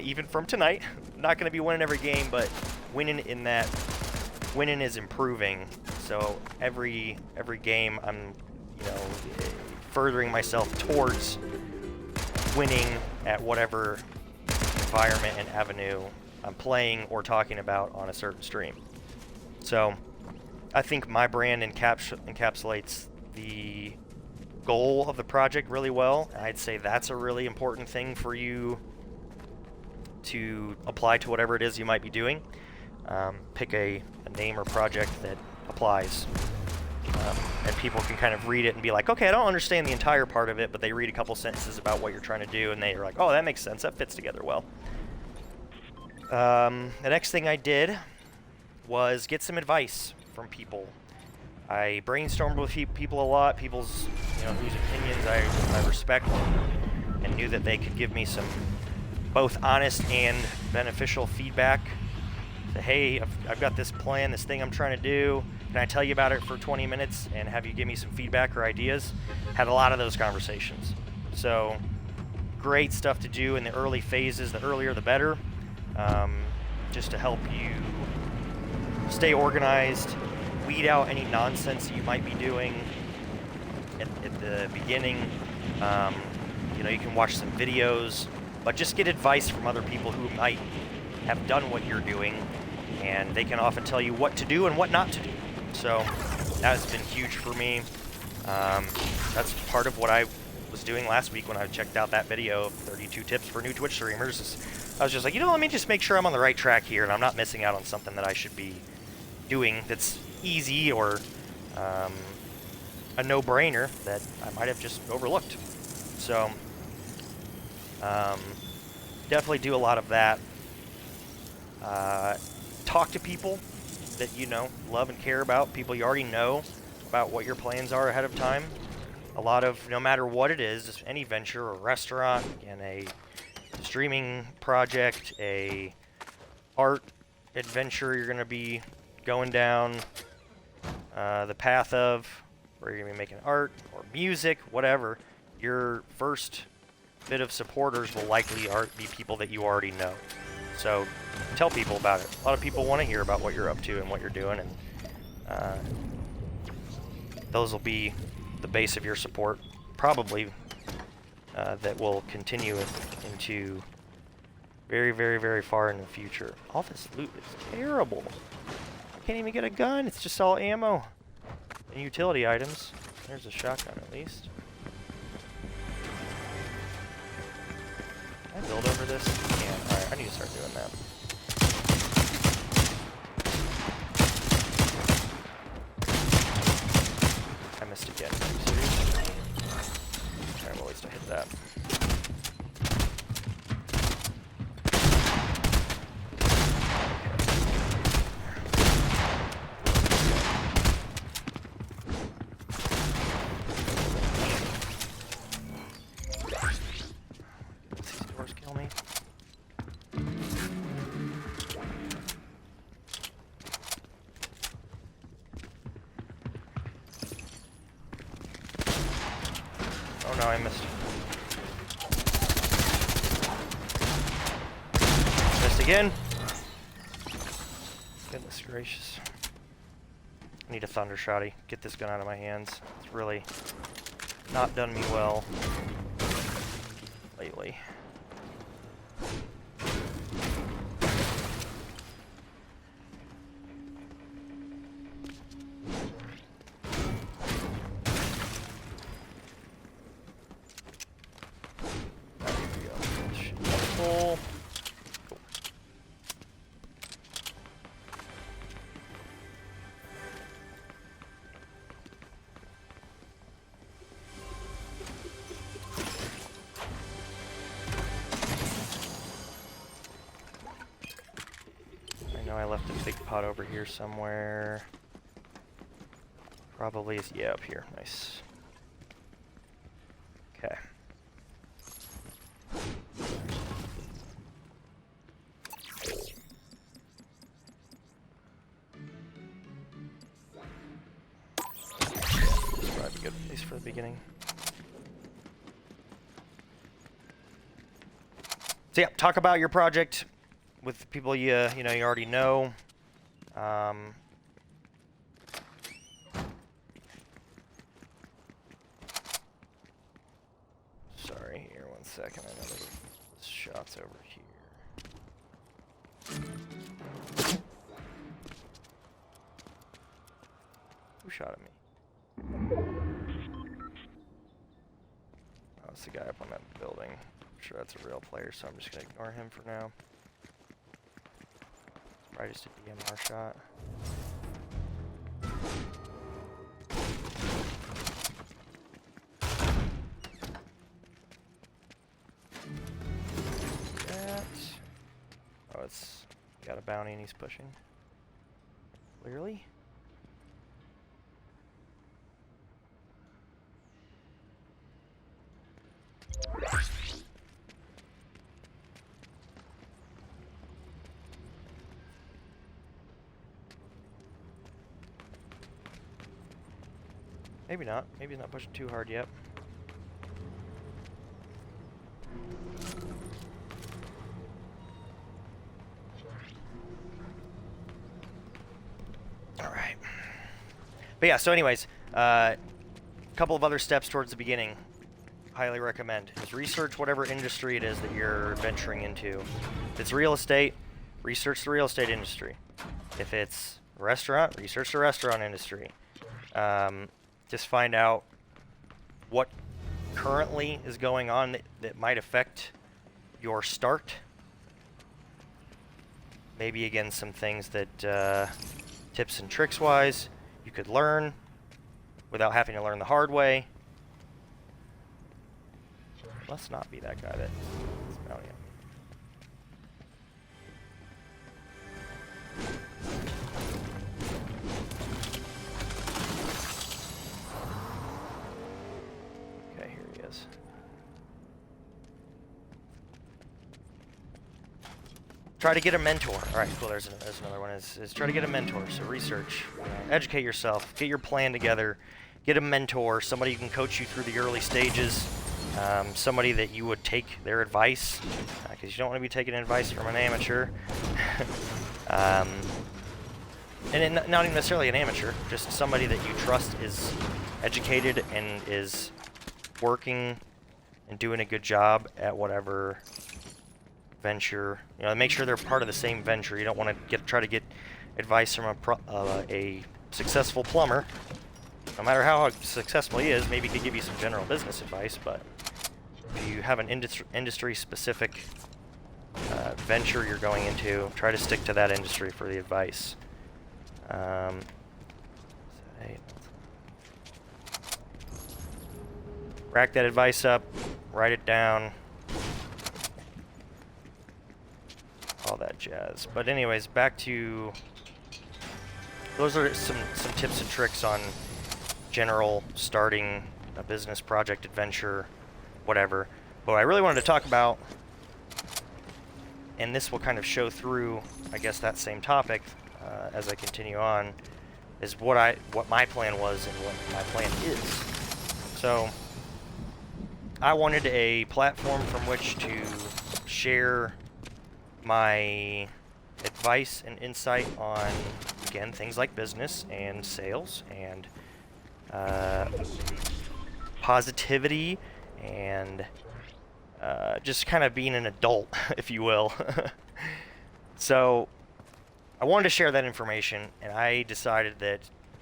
even from tonight. Not going to be winning every game, but winning in that winning is improving. So every game I'm, furthering myself towards winning at whatever environment and avenue I'm playing or talking about on a certain stream. So I think my brand encapsulates the goal of the project really well. I'd say that's a really important thing for you to apply to whatever it is you might be doing. Pick a name or project that applies. And people can kind of read it and be like, okay, I don't understand the entire part of it, but they read a couple sentences about what you're trying to do, and they're like, oh, that makes sense. That fits together well. The next thing I did was get some advice from people. I brainstormed with people a lot, people's, whose opinions I respect, and knew that they could give me some both honest and beneficial feedback. Say, hey, I've got this plan, this thing I'm trying to do. Can I tell you about it for 20 minutes and have you give me some feedback or ideas? Had a lot of those conversations. So great stuff to do in the early phases. The earlier the better, just to help you stay organized, weed out any nonsense that you might be doing at the beginning. You can watch some videos, but just get advice from other people who might have done what you're doing, and they can often tell you what to do and what not to do. So that has been huge for me. That's part of what I was doing last week when I checked out that video of 32 tips for new Twitch streamers. I was just like, let me just make sure I'm on the right track here and I'm not missing out on something that I should be doing that's easy or a no-brainer that I might have just overlooked. So definitely do a lot of that. Talk to people that love and care about, people you already know about what your plans are ahead of time. A lot of, no matter what it is, just any venture, a restaurant, again, a streaming project, a art adventure you're going to be going down the path of, where you're going to be making art or music, whatever, your first bit of supporters will likely be people that you already know. So tell people about it. A lot of people want to hear about what you're up to and what you're doing, and those will be the base of your support, probably, that will continue into very, very, very far in the future. All this loot is terrible. I can't even get a gun. It's just all ammo and utility items. There's a shotgun at least. Can I build over this? I can. Alright, I need to start doing that. I missed again. Are you serious? Alright, well, at least I hit that. Oh no, I missed. Missed again. Goodness gracious. I need a thunder shotty. Get this gun out of my hands. It's really not done me well lately. I left a big pot over here somewhere. Probably is, yeah, up here. Nice. Okay. good, at least for the beginning. So yeah, talk about your project with people you already know. Sorry, here, 1 second. I know there's shots over here. Who shot at me? Oh, it's the guy up on that building. I'm sure that's a real player, so I'm just gonna ignore him for now. It's probably just a DMR shot. Oh, it's got a bounty and he's pushing. Clearly. Maybe not. Maybe he's not pushing too hard yet. Alright. But yeah, so anyways, a couple of other steps towards the beginning. Highly recommend is research whatever industry it is that you're venturing into. If it's real estate, research the real estate industry. If it's restaurant, research the restaurant industry. Just find out what currently is going on that might affect your start. Maybe again some things that tips and tricks wise you could learn without having to learn the hard way. Let's not be that guy that's mounting at me. Okay, here he is. Try to get a mentor. All right, cool. There's another one. Is try to get a mentor. So research, educate yourself, get your plan together, get a mentor, somebody who can coach you through the early stages. Somebody that you would take their advice, because you don't want to be taking advice from an amateur. And not even necessarily an amateur, just somebody that you trust is educated and is working and doing a good job at whatever venture. You know, make sure they're part of the same venture. You don't want to try to get advice from a successful plumber. No matter how successful he is, maybe he could give you some general business advice, but if you have an industry-specific venture you're going into, try to stick to that industry for the advice. Rack that advice up, write it down, all that jazz. But anyways, back to... Those are some tips and tricks on general starting a business, project, adventure, whatever. But what I really wanted to talk about, and this will kind of show through, I guess, that same topic as I continue on, is what my plan was and what my plan is. So I wanted a platform from which to share my advice and insight on, again, things like business and sales and positivity and just kind of being an adult, if you will. So I wanted to share that information, and I decided that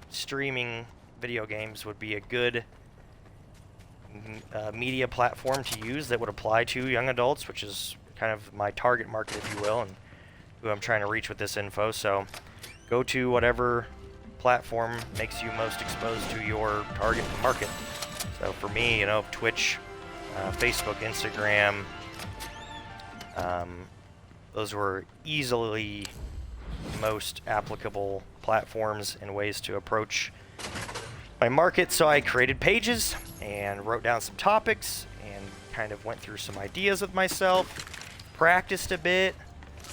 streaming video games would be a good media platform to use that would apply to young adults, which is kind of my target market, if you will, and who I'm trying to reach with this info. So go to whatever platform makes you most exposed to your target market. So for me, Twitch, Facebook, Instagram, those were easily most applicable platforms and ways to approach my market. So I created pages and wrote down some topics and kind of went through some ideas with myself, practiced a bit,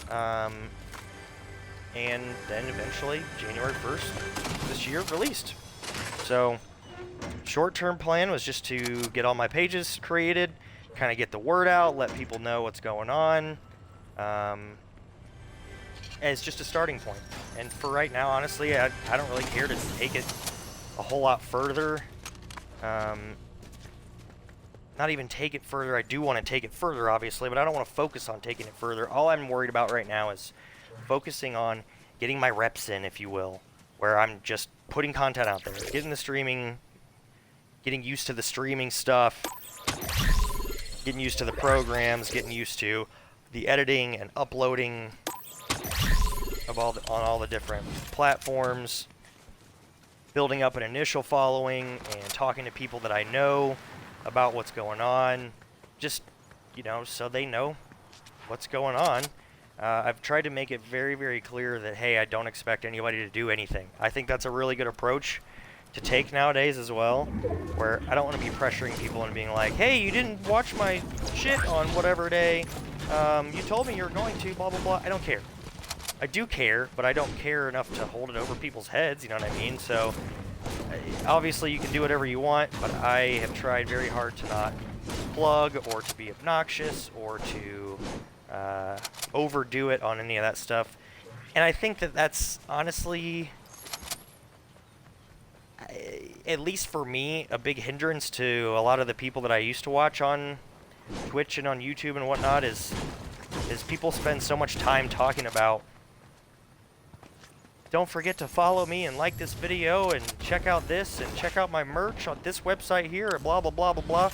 and then eventually January 1st this year released. So Short-term plan was just to get all my pages created, kind of get the word out, let people know what's going on, as just a starting point. And for right now, honestly, I don't really care to take it a whole lot further. Not even take it further. I do want to take it further, obviously, but I don't want to focus on taking it further. All I'm worried about right now is focusing on getting my reps in, if you will, where I'm just putting content out there, getting the streaming, getting used to the streaming stuff, getting used to the programs, getting used to the editing and uploading of on all the different platforms, building up an initial following and talking to people that I know about what's going on, just, you know, so they know what's going on. I've tried to make it very, very clear that, hey, I don't expect anybody to do anything. I think that's a really good approach to take nowadays as well, where I don't want to be pressuring people and being like, hey, you didn't watch my shit on whatever day, you told me you were going to, blah, blah, blah. I don't care. I do care, but I don't care enough to hold it over people's heads, you know what I mean? So, obviously you can do whatever you want, but I have tried very hard to not plug or to be obnoxious or to overdo it on any of that stuff. And I think that that's honestly, at least for me, a big hindrance to a lot of the people that I used to watch on Twitch and on YouTube and whatnot is people spend so much time talking about, don't forget to follow me and like this video and check out this and check out my merch on this website here and blah, blah, blah, blah, blah.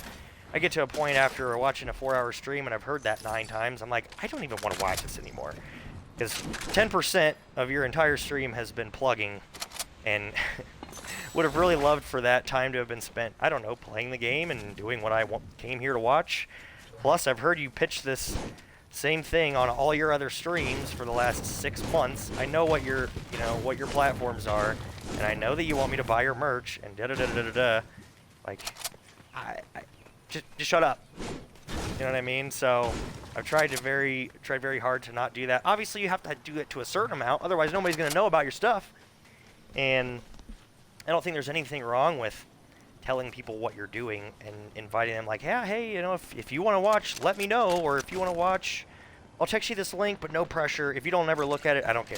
I get to a point after watching a 4-hour stream and I've heard that 9 times, I'm like, I don't even want to watch this anymore. Because 10% of your entire stream has been plugging, and would have really loved for that time to have been spent, I don't know, playing the game and doing what I came here to watch. Plus, I've heard you pitch this same thing on all your other streams for the last 6 months. I know what your, you know, what your platforms are, and I know that you want me to buy your merch and da da da da da da. Like, I just shut up. You know what I mean? So I've tried very hard to not do that. Obviously, you have to do it to a certain amount, otherwise nobody's gonna know about your stuff. And I don't think there's anything wrong with telling people what you're doing and inviting them, like, yeah, hey, you know, if you want to watch, let me know, or if you want to watch, I'll text you this link, but no pressure. If you don't ever look at it, I don't care.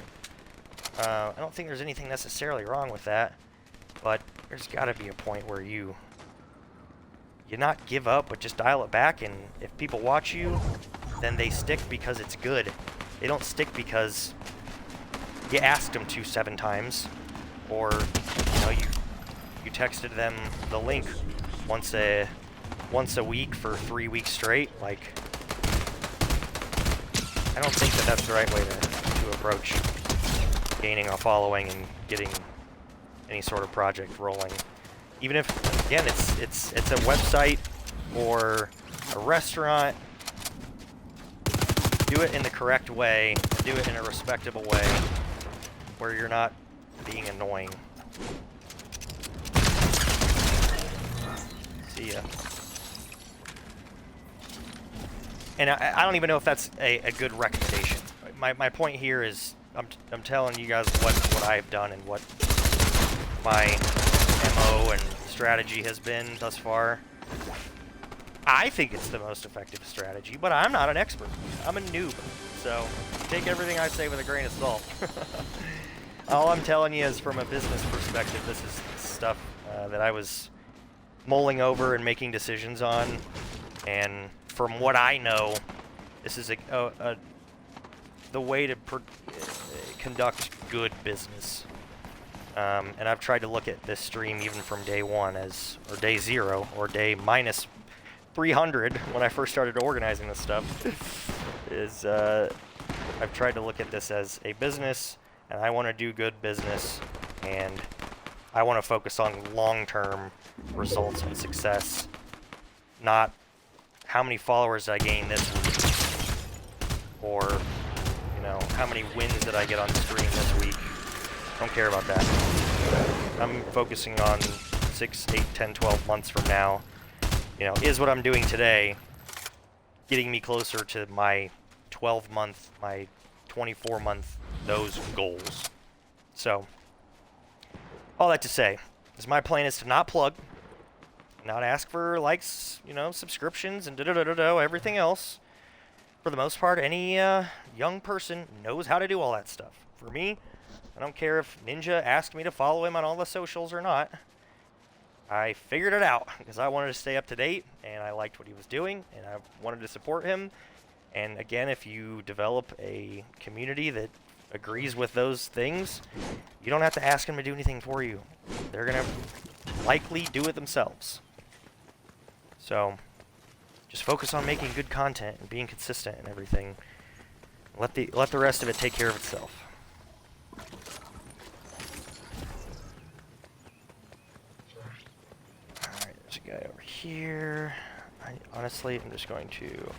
I don't think there's anything necessarily wrong with that, but there's got to be a point where you not give up, but just dial it back, and if people watch you, then they stick because it's good. They don't stick because you asked them to 7 times, or, you know, you texted them the link once a week for 3 weeks straight. Like, I don't think that that's the right way to approach gaining a following and getting any sort of project rolling. Even if, again, it's a website or a restaurant, do it in the correct way, and do it in a respectable way, where you're not being annoying. See ya. And I don't even know if that's a good recommendation. My point here is I'm telling you guys what I've done and what my MO and strategy has been thus far. I think it's the most effective strategy, but I'm not an expert. I'm a noob, so take everything I say with a grain of salt. All I'm telling you is from a business perspective, this is stuff that I was mulling over and making decisions on, and from what I know, this is the way to conduct good business. And I've tried to look at this stream even from day 1 or day 0, or day minus 300 when I first started organizing this stuff, I've tried to look at this as a business, and I want to do good business, and I want to focus on long-term results and success, not how many followers I gain this week, or, you know, how many wins did I get on stream this week. Don't care about that. I'm focusing on 6, 8, 10, 12 months from now. You know, is what I'm doing today getting me closer to my 12-month, my 24-month, those goals. So, all that to say, Is my plan is to not plug, not ask for likes, you know, subscriptions and everything else. For the most part, any young person knows how to do all that stuff. For me, I don't care if Ninja asked me to follow him on all the socials or not. I figured it out because I wanted to stay up to date, and I liked what he was doing, and I wanted to support him. And again, if you develop a community that agrees with those things, you don't have to ask them to do anything for you. They're going to likely do it themselves. So just focus on making good content and being consistent and everything. Let the rest of it take care of itself. Alright, there's a guy over here. Honestly, I'm just going to...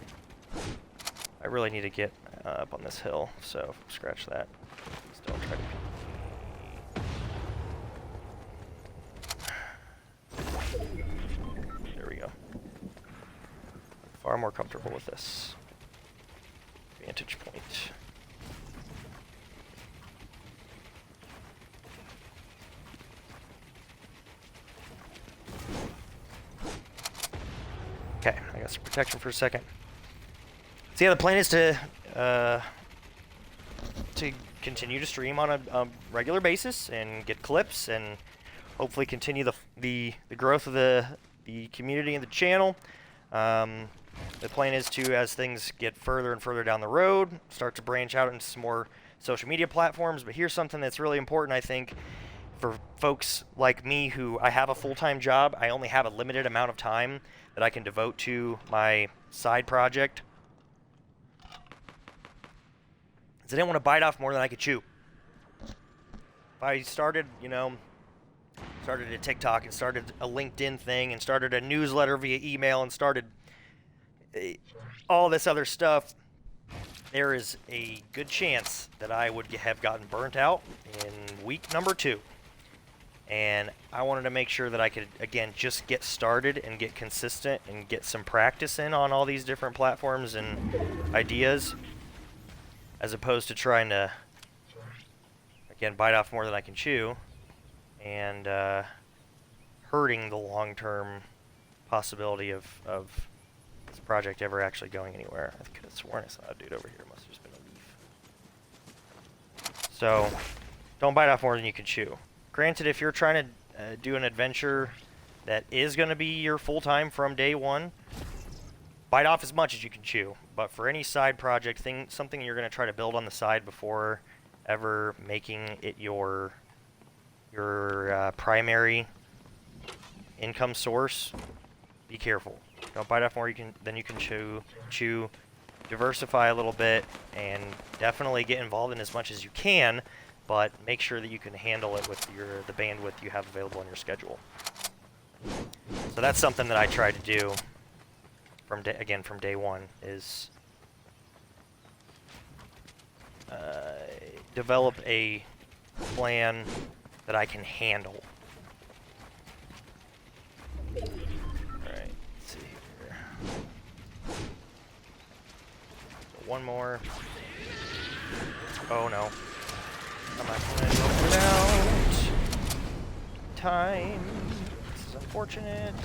I really need to get up on this hill, so scratch that. Still try to... There we go. Far more comfortable with this vantage point. Okay, I got some protection for a second. So yeah, the plan is to continue to stream on a regular basis and get clips and hopefully continue the growth of the community and the channel. The plan is to, as things get further and further down the road, start to branch out into some more social media platforms. But here's something that's really important, I think, for folks like me who I have a full-time job. I only have a limited amount of time that I can devote to my side project. I didn't want to bite off more than I could chew. If I started, started a TikTok and started a LinkedIn thing and started a newsletter via email and started all this other stuff, there is a good chance that I would have gotten burnt out in week number 2. And I wanted to make sure that I could, again, just get started and get consistent and get some practice in on all these different platforms and ideas, as opposed to trying to, again, bite off more than I can chew and hurting the long-term possibility of this project ever actually going anywhere. I could have sworn I saw a dude over here. Must have just been a leaf. So, don't bite off more than you can chew. Granted, if you're trying to do an adventure that is going to be your full-time from day one, bite off as much as you can chew. But for any side project thing, something you're going to try to build on the side before ever making it your primary income source, be careful. Don't bite off more than you can chew. Diversify a little bit, and definitely get involved in as much as you can, but make sure that you can handle it with the bandwidth you have available in your schedule. So that's something that I try to do from day one, is develop a plan that I can handle. Alright, let's see here. So one more. Oh no. I'm not going to open it out. Time. This is unfortunate.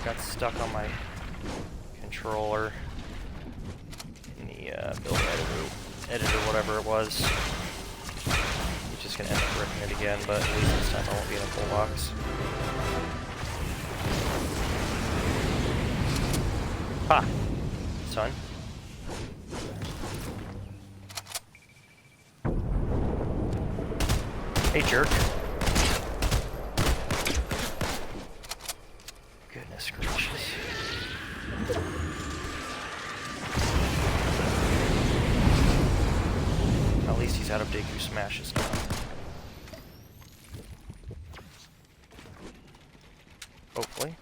Got stuck on my controller in the build editor, whatever it was. I'm just gonna end up ripping it again, but at least this time I won't be in a full box. Ha! Son. Hey, jerk. Goodness gracious. At least he's out of Deku Smashes now. Hopefully.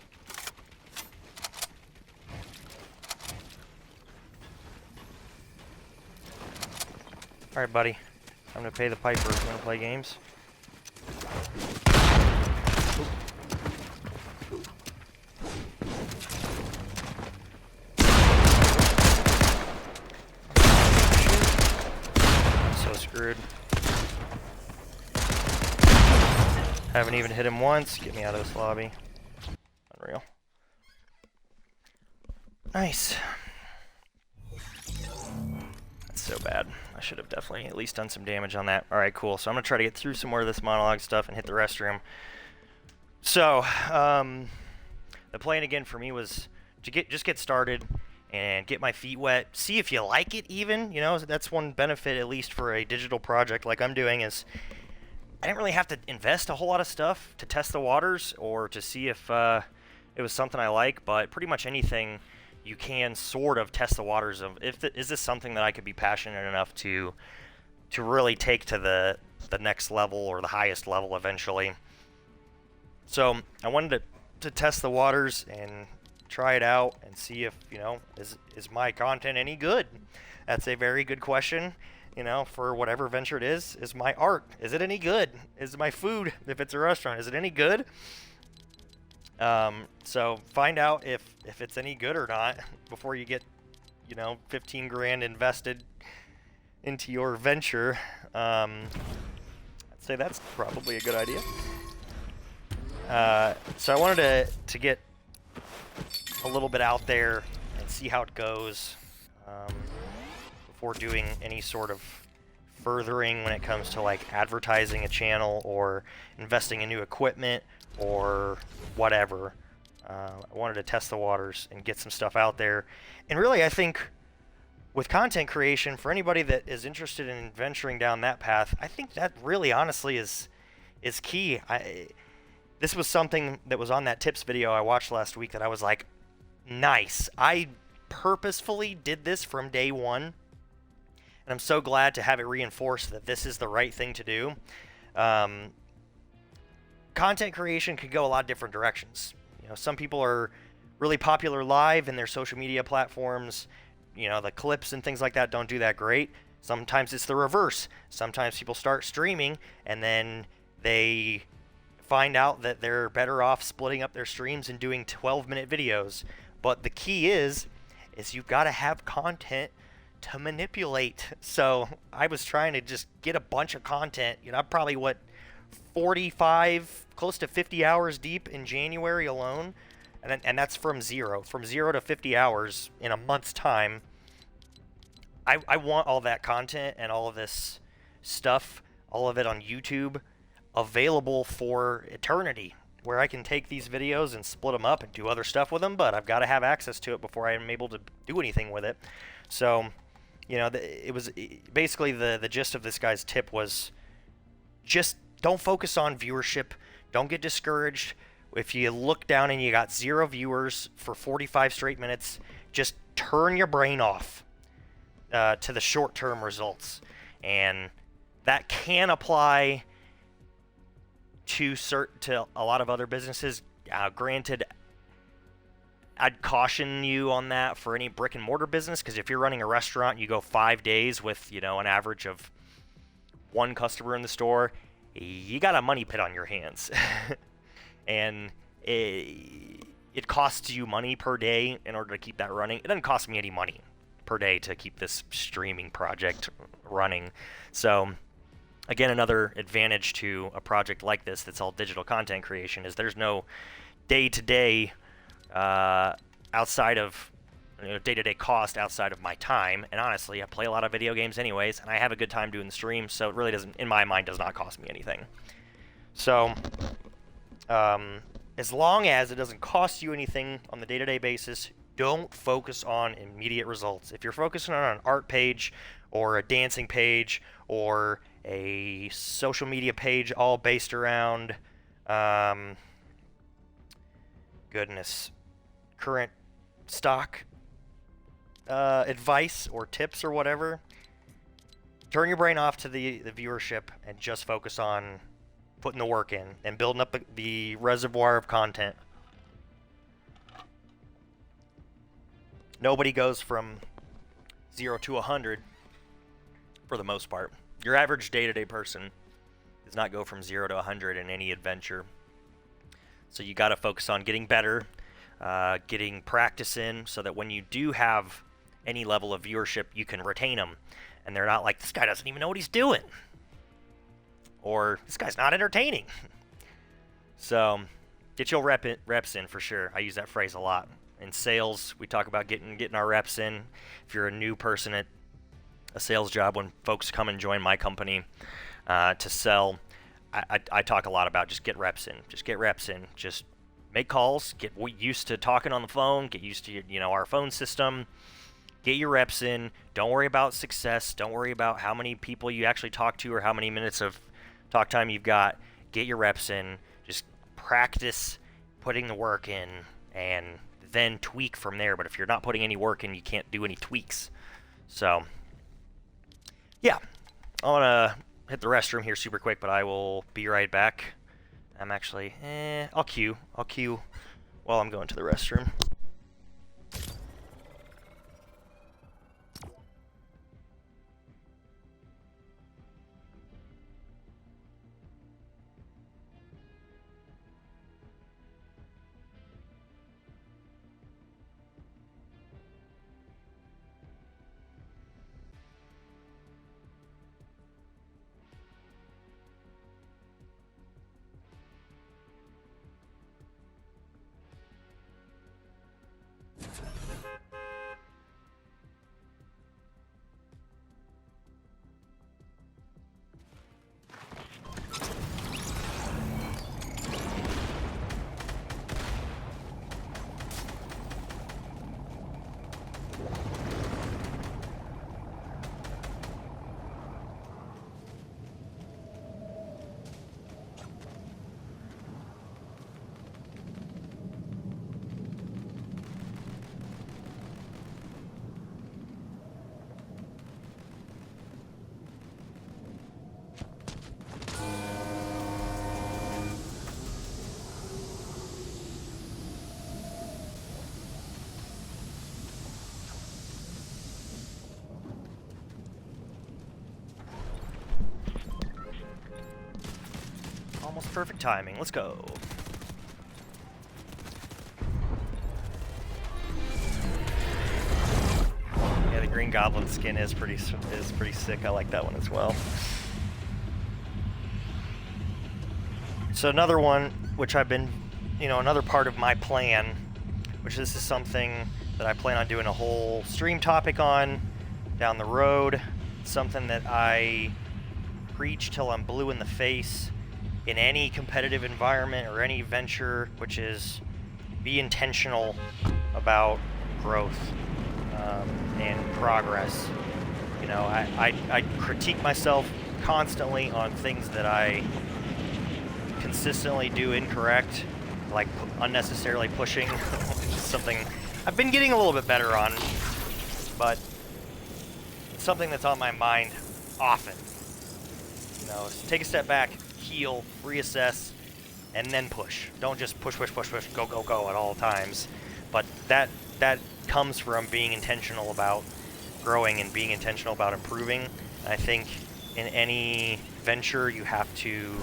Alright, buddy. Time to pay the piper if you want to play games. I'm so screwed. Haven't even hit him once. Get me out of this lobby. Unreal. Nice. That's so bad. I should have definitely at least done some damage on that. Alright, cool. So I'm going to try to get through some more of this monologue stuff and hit the restroom. So, the plan again for me was to just get started and get my feet wet. See if you like it even. You know, that's one benefit, at least for a digital project like I'm doing, is I didn't really have to invest a whole lot of stuff to test the waters or to see if it was something I like, but pretty much anything you can sort of test the waters of, is this something that I could be passionate enough to really take to the next level or the highest level eventually. So I wanted to test the waters and try it out and see if, you know, is my content any good? That's a very good question. You know, for whatever venture it is my art, is it any good? Is my food, if it's a restaurant, is it any good? So find out if it's any good or not before you get, you know, 15 grand invested into your venture. I'd say that's probably a good idea. So I wanted to get a little bit out there and see how it goes before doing any sort of furthering when it comes to like advertising a channel or investing in new equipment or whatever. I wanted to test the waters and get some stuff out there. And really, I think with content creation, for anybody that is interested in venturing down that path, I think that really honestly is key. This was something that was on that tips video I watched last week that I was like, nice. I purposefully did this from day one, and I'm so glad to have it reinforced that this is the right thing to do. Content creation could go a lot of different directions. You know, some people are really popular live in their social media platforms. You know, the clips and things like that don't do that great. Sometimes it's the reverse. Sometimes people start streaming and then they find out that they're better off splitting up their streams and doing 12-minute videos. But the key is you've got to have content to manipulate. So I was trying to just get a bunch of content. You know, I'm probably 45, close to 50 hours deep in January alone, and that's from zero to 50 hours in a month's time. I want all that content and all of this stuff, all of it on YouTube, available for eternity, where I can take these videos and split them up and do other stuff with them, but I've got to have access to it before I am able to do anything with it. So, you know, it was basically the gist of this guy's tip was just don't focus on viewership. Don't get discouraged. If you look down and you got 0 viewers for 45 straight minutes, just turn your brain off to the short-term results. And that can apply to a lot of other businesses. Granted, I'd caution you on that for any brick and mortar business, because if you're running a restaurant, you go 5 days with, you know, an average of 1 customer in the store, you got a money pit on your hands. And it costs you money per day in order to keep that running. It doesn't cost me any money per day to keep this streaming project running. So again, another advantage to a project like this that's all digital content creation is there's no day-to-day outside of, you know, day-to-day cost outside of my time. And honestly, I play a lot of video games anyways, and I have a good time doing the stream, so it really doesn't, in my mind, does not cost me anything. So as long as it doesn't cost you anything on the day-to-day basis, don't focus on immediate results. If you're focusing on an art page or a dancing page or a social media page all based around current stock advice or tips or whatever, turn your brain off to the viewership and just focus on putting the work in and building up the reservoir of content. Nobody goes from 0 to 100 for the most part. Your average day-to-day person does not go from 0 to 100 in any adventure. So you got to focus on getting better, getting practice in, so that when you do have any level of viewership, you can retain them. And they're not like, this guy doesn't even know what he's doing. Or, this guy's not entertaining. So get your reps in for sure. I use that phrase a lot. In sales, we talk about getting our reps in. If you're a new person at a sales job, when folks come and join my company to sell, I talk a lot about just get reps in. Just get reps in. Just make calls. Get used to talking on the phone. Get used to our phone system. Get your reps in. Don't worry about success. Don't worry about how many people you actually talk to or how many minutes of talk time you've got. Get your reps in. Just practice putting the work in and then tweak from there. But if you're not putting any work in, you can't do any tweaks. So, yeah. I want to hit the restroom here super quick, but I will be right back. I'm actually, I'll queue while I'm going to the restroom. Almost perfect timing. Let's go. Yeah, the Green Goblin skin is pretty sick. I like that one as well. So another one, which I've been, another part of my plan, which this is something that I plan on doing a whole stream topic on down the road. Something that I preach till I'm blue in the face in any competitive environment or any venture, which is be intentional about growth and progress. I critique myself constantly on things that I consistently do incorrect, like unnecessarily pushing, which is something I've been getting a little bit better on, but it's something that's on my mind often. Take a step back, heal, reassess, and then push. Don't just push, go at all times. But that comes from being intentional about growing and being intentional about improving. I think in any venture you have to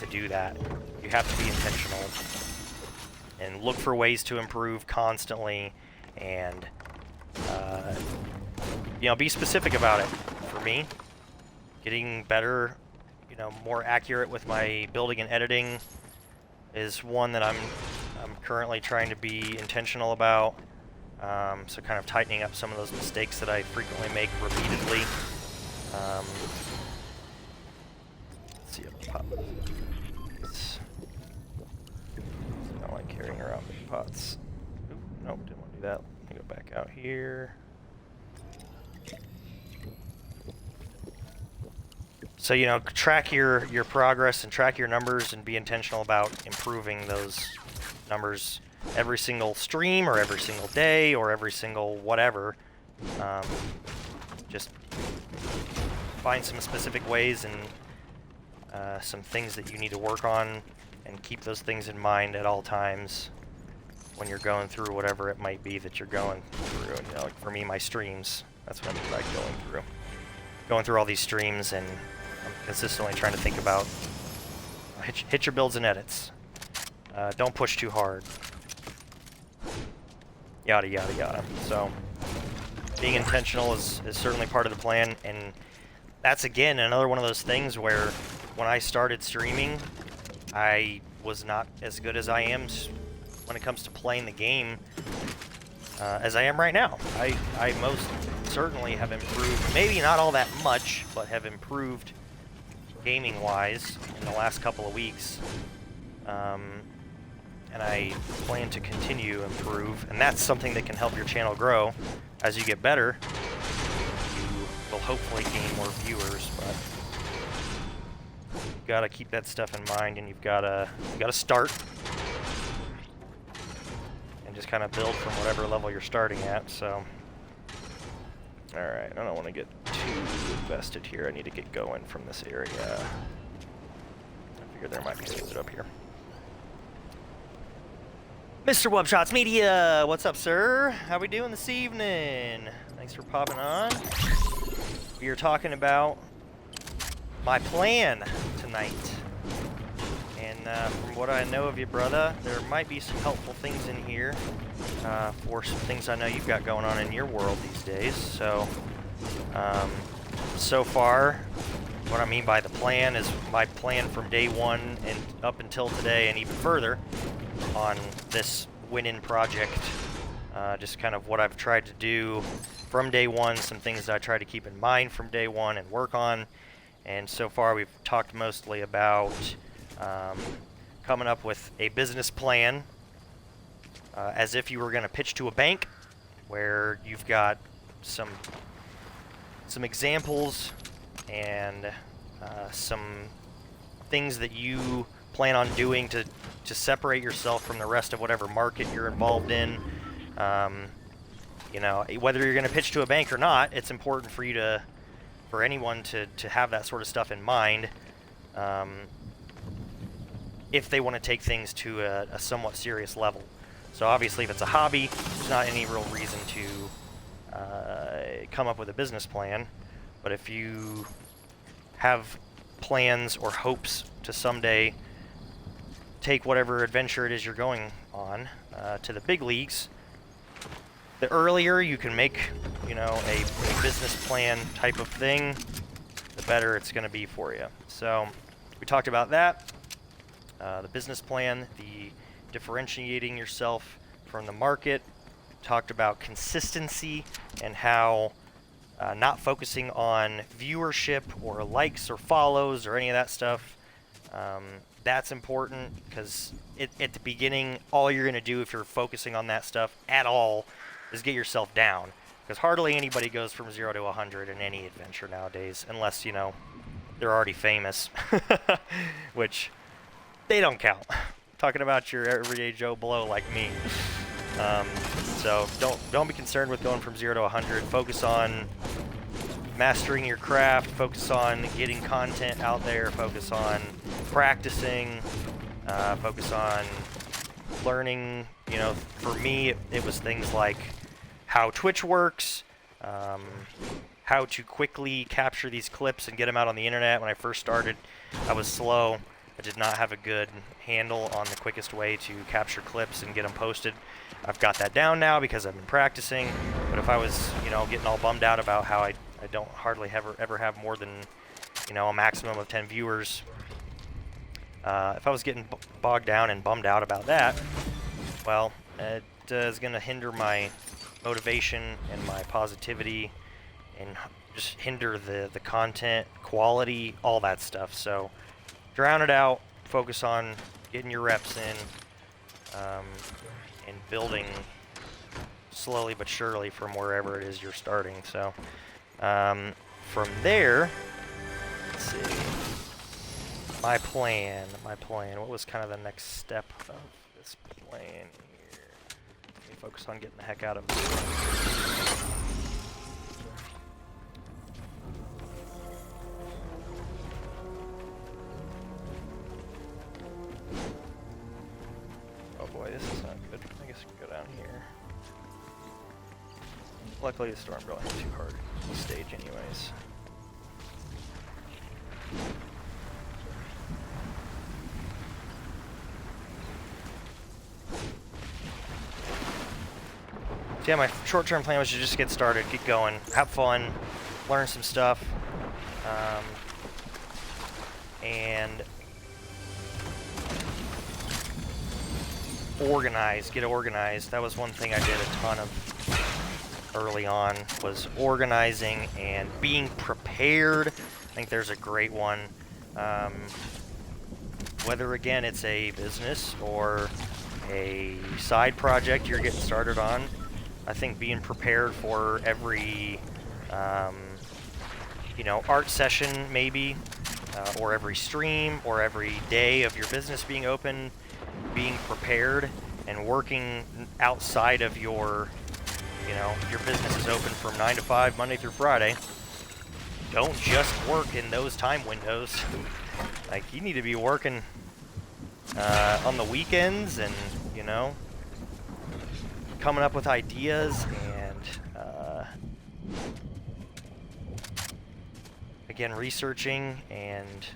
do that. You have to be intentional and look for ways to improve constantly, and be specific about it. For me, getting better, more accurate with my building and editing is one that I'm currently trying to be intentional about. So kind of tightening up some of those mistakes that I frequently make repeatedly. Let's see if pop. I don't like carrying around big pots. Oop, nope, didn't want to do that. Let me go back out here. So, track your progress and track your numbers and be intentional about improving those numbers every single stream or every single day or every single whatever. Just find some specific ways and some things that you need to work on, and keep those things in mind at all times when you're going through whatever it might be that you're going through. And, like for me, my streams, that's what I'm like going through all these streams, and I'm consistently trying to think about hit your builds and edits. Don't push too hard. Yada yada yada. So being intentional is certainly part of the plan, and that's again another one of those things where when I started streaming, I was not as good as I am when it comes to playing the game as I am right now. I most certainly have improved, maybe not all that much, but have improved gaming-wise in the last couple of weeks. And I plan to continue to improve, and that's something that can help your channel grow. As you get better, you will hopefully gain more viewers, but you've got to keep that stuff in mind, and you've got to start and just kind of build from whatever level you're starting at. So, all right, I don't want to get too invested here. I need to get going from this area. I figured there might be a loot up here. Mr. Webshots Media, what's up, sir? How we doing this evening? Thanks for popping on. We are talking about my plan tonight. And from what I know of you, brother, there might be some helpful things in here for some things I know you've got going on in your world these days. So, so far, what I mean by the plan is my plan from day one and up until today and even further on this win-in project. Just kind of what I've tried to do from day one, some things that I try to keep in mind from day one and work on. And so far we've talked mostly about coming up with a business plan as if you were going to pitch to a bank, where you've got some examples and some things that you plan on doing to separate yourself from the rest of whatever market you're involved in. You know, whether you're going to pitch to a bank or not, it's important for you for anyone to have that sort of stuff in mind if they want to take things to a somewhat serious level. So obviously, if it's a hobby, there's not any real reason to come up with a business plan. But if you have plans or hopes to someday take whatever adventure it is you're going on to the big leagues, the earlier you can make, you know, a business plan type of thing, the better it's going to be for you. So we talked about that, the business plan, the differentiating yourself from the market, talked about consistency and how not focusing on viewership or likes or follows or any of that stuff. That's important, because at the beginning, all you're going to do if you're focusing on that stuff at all is get yourself down. Because hardly anybody goes from 0 to 100 in any adventure nowadays, unless, you know, they're already famous, which they don't count. Talking about your everyday Joe Blow like me. So don't be concerned with going from 0 to 100. Focus on mastering your craft, focus on getting content out there, focus on practicing, focus on learning. You know, for me, it was things like how Twitch works, how to quickly capture these clips and get them out on the internet. When I first started, I was slow. I did not have a good handle on the quickest way to capture clips and get them posted. I've got that down now because I've been practicing. But if I was, you know, getting all bummed out about how I don't hardly ever have more than, you know, a maximum of 10 viewers, if I was getting bogged down and bummed out about that, well, it is going to hinder my motivation and my positivity and just hinder the content quality, all that stuff. So drown it out, focus on getting your reps in, and building slowly but surely from wherever it is you're starting. So from there, let's see, my plan, what was kind of the next step of this plan here? Let me focus on getting the heck out of this. Oh boy, this is not good. I guess we can go down here. Luckily the storm really hit too hard on the stage anyways. So yeah, my short-term plan was to just get started, get going, have fun, learn some stuff, and get organized. That was one thing I did a ton of early on, was organizing and being prepared. I think there's a great one. Whether, again, it's a business or a side project you're getting started on, I think being prepared for every, art session maybe, or every stream, or every day of your business being open, being prepared and working outside of your, your business is open from 9 to 5, Monday through Friday. Don't just work in those time windows. Like, you need to be working on the weekends and, coming up with ideas and, again, researching and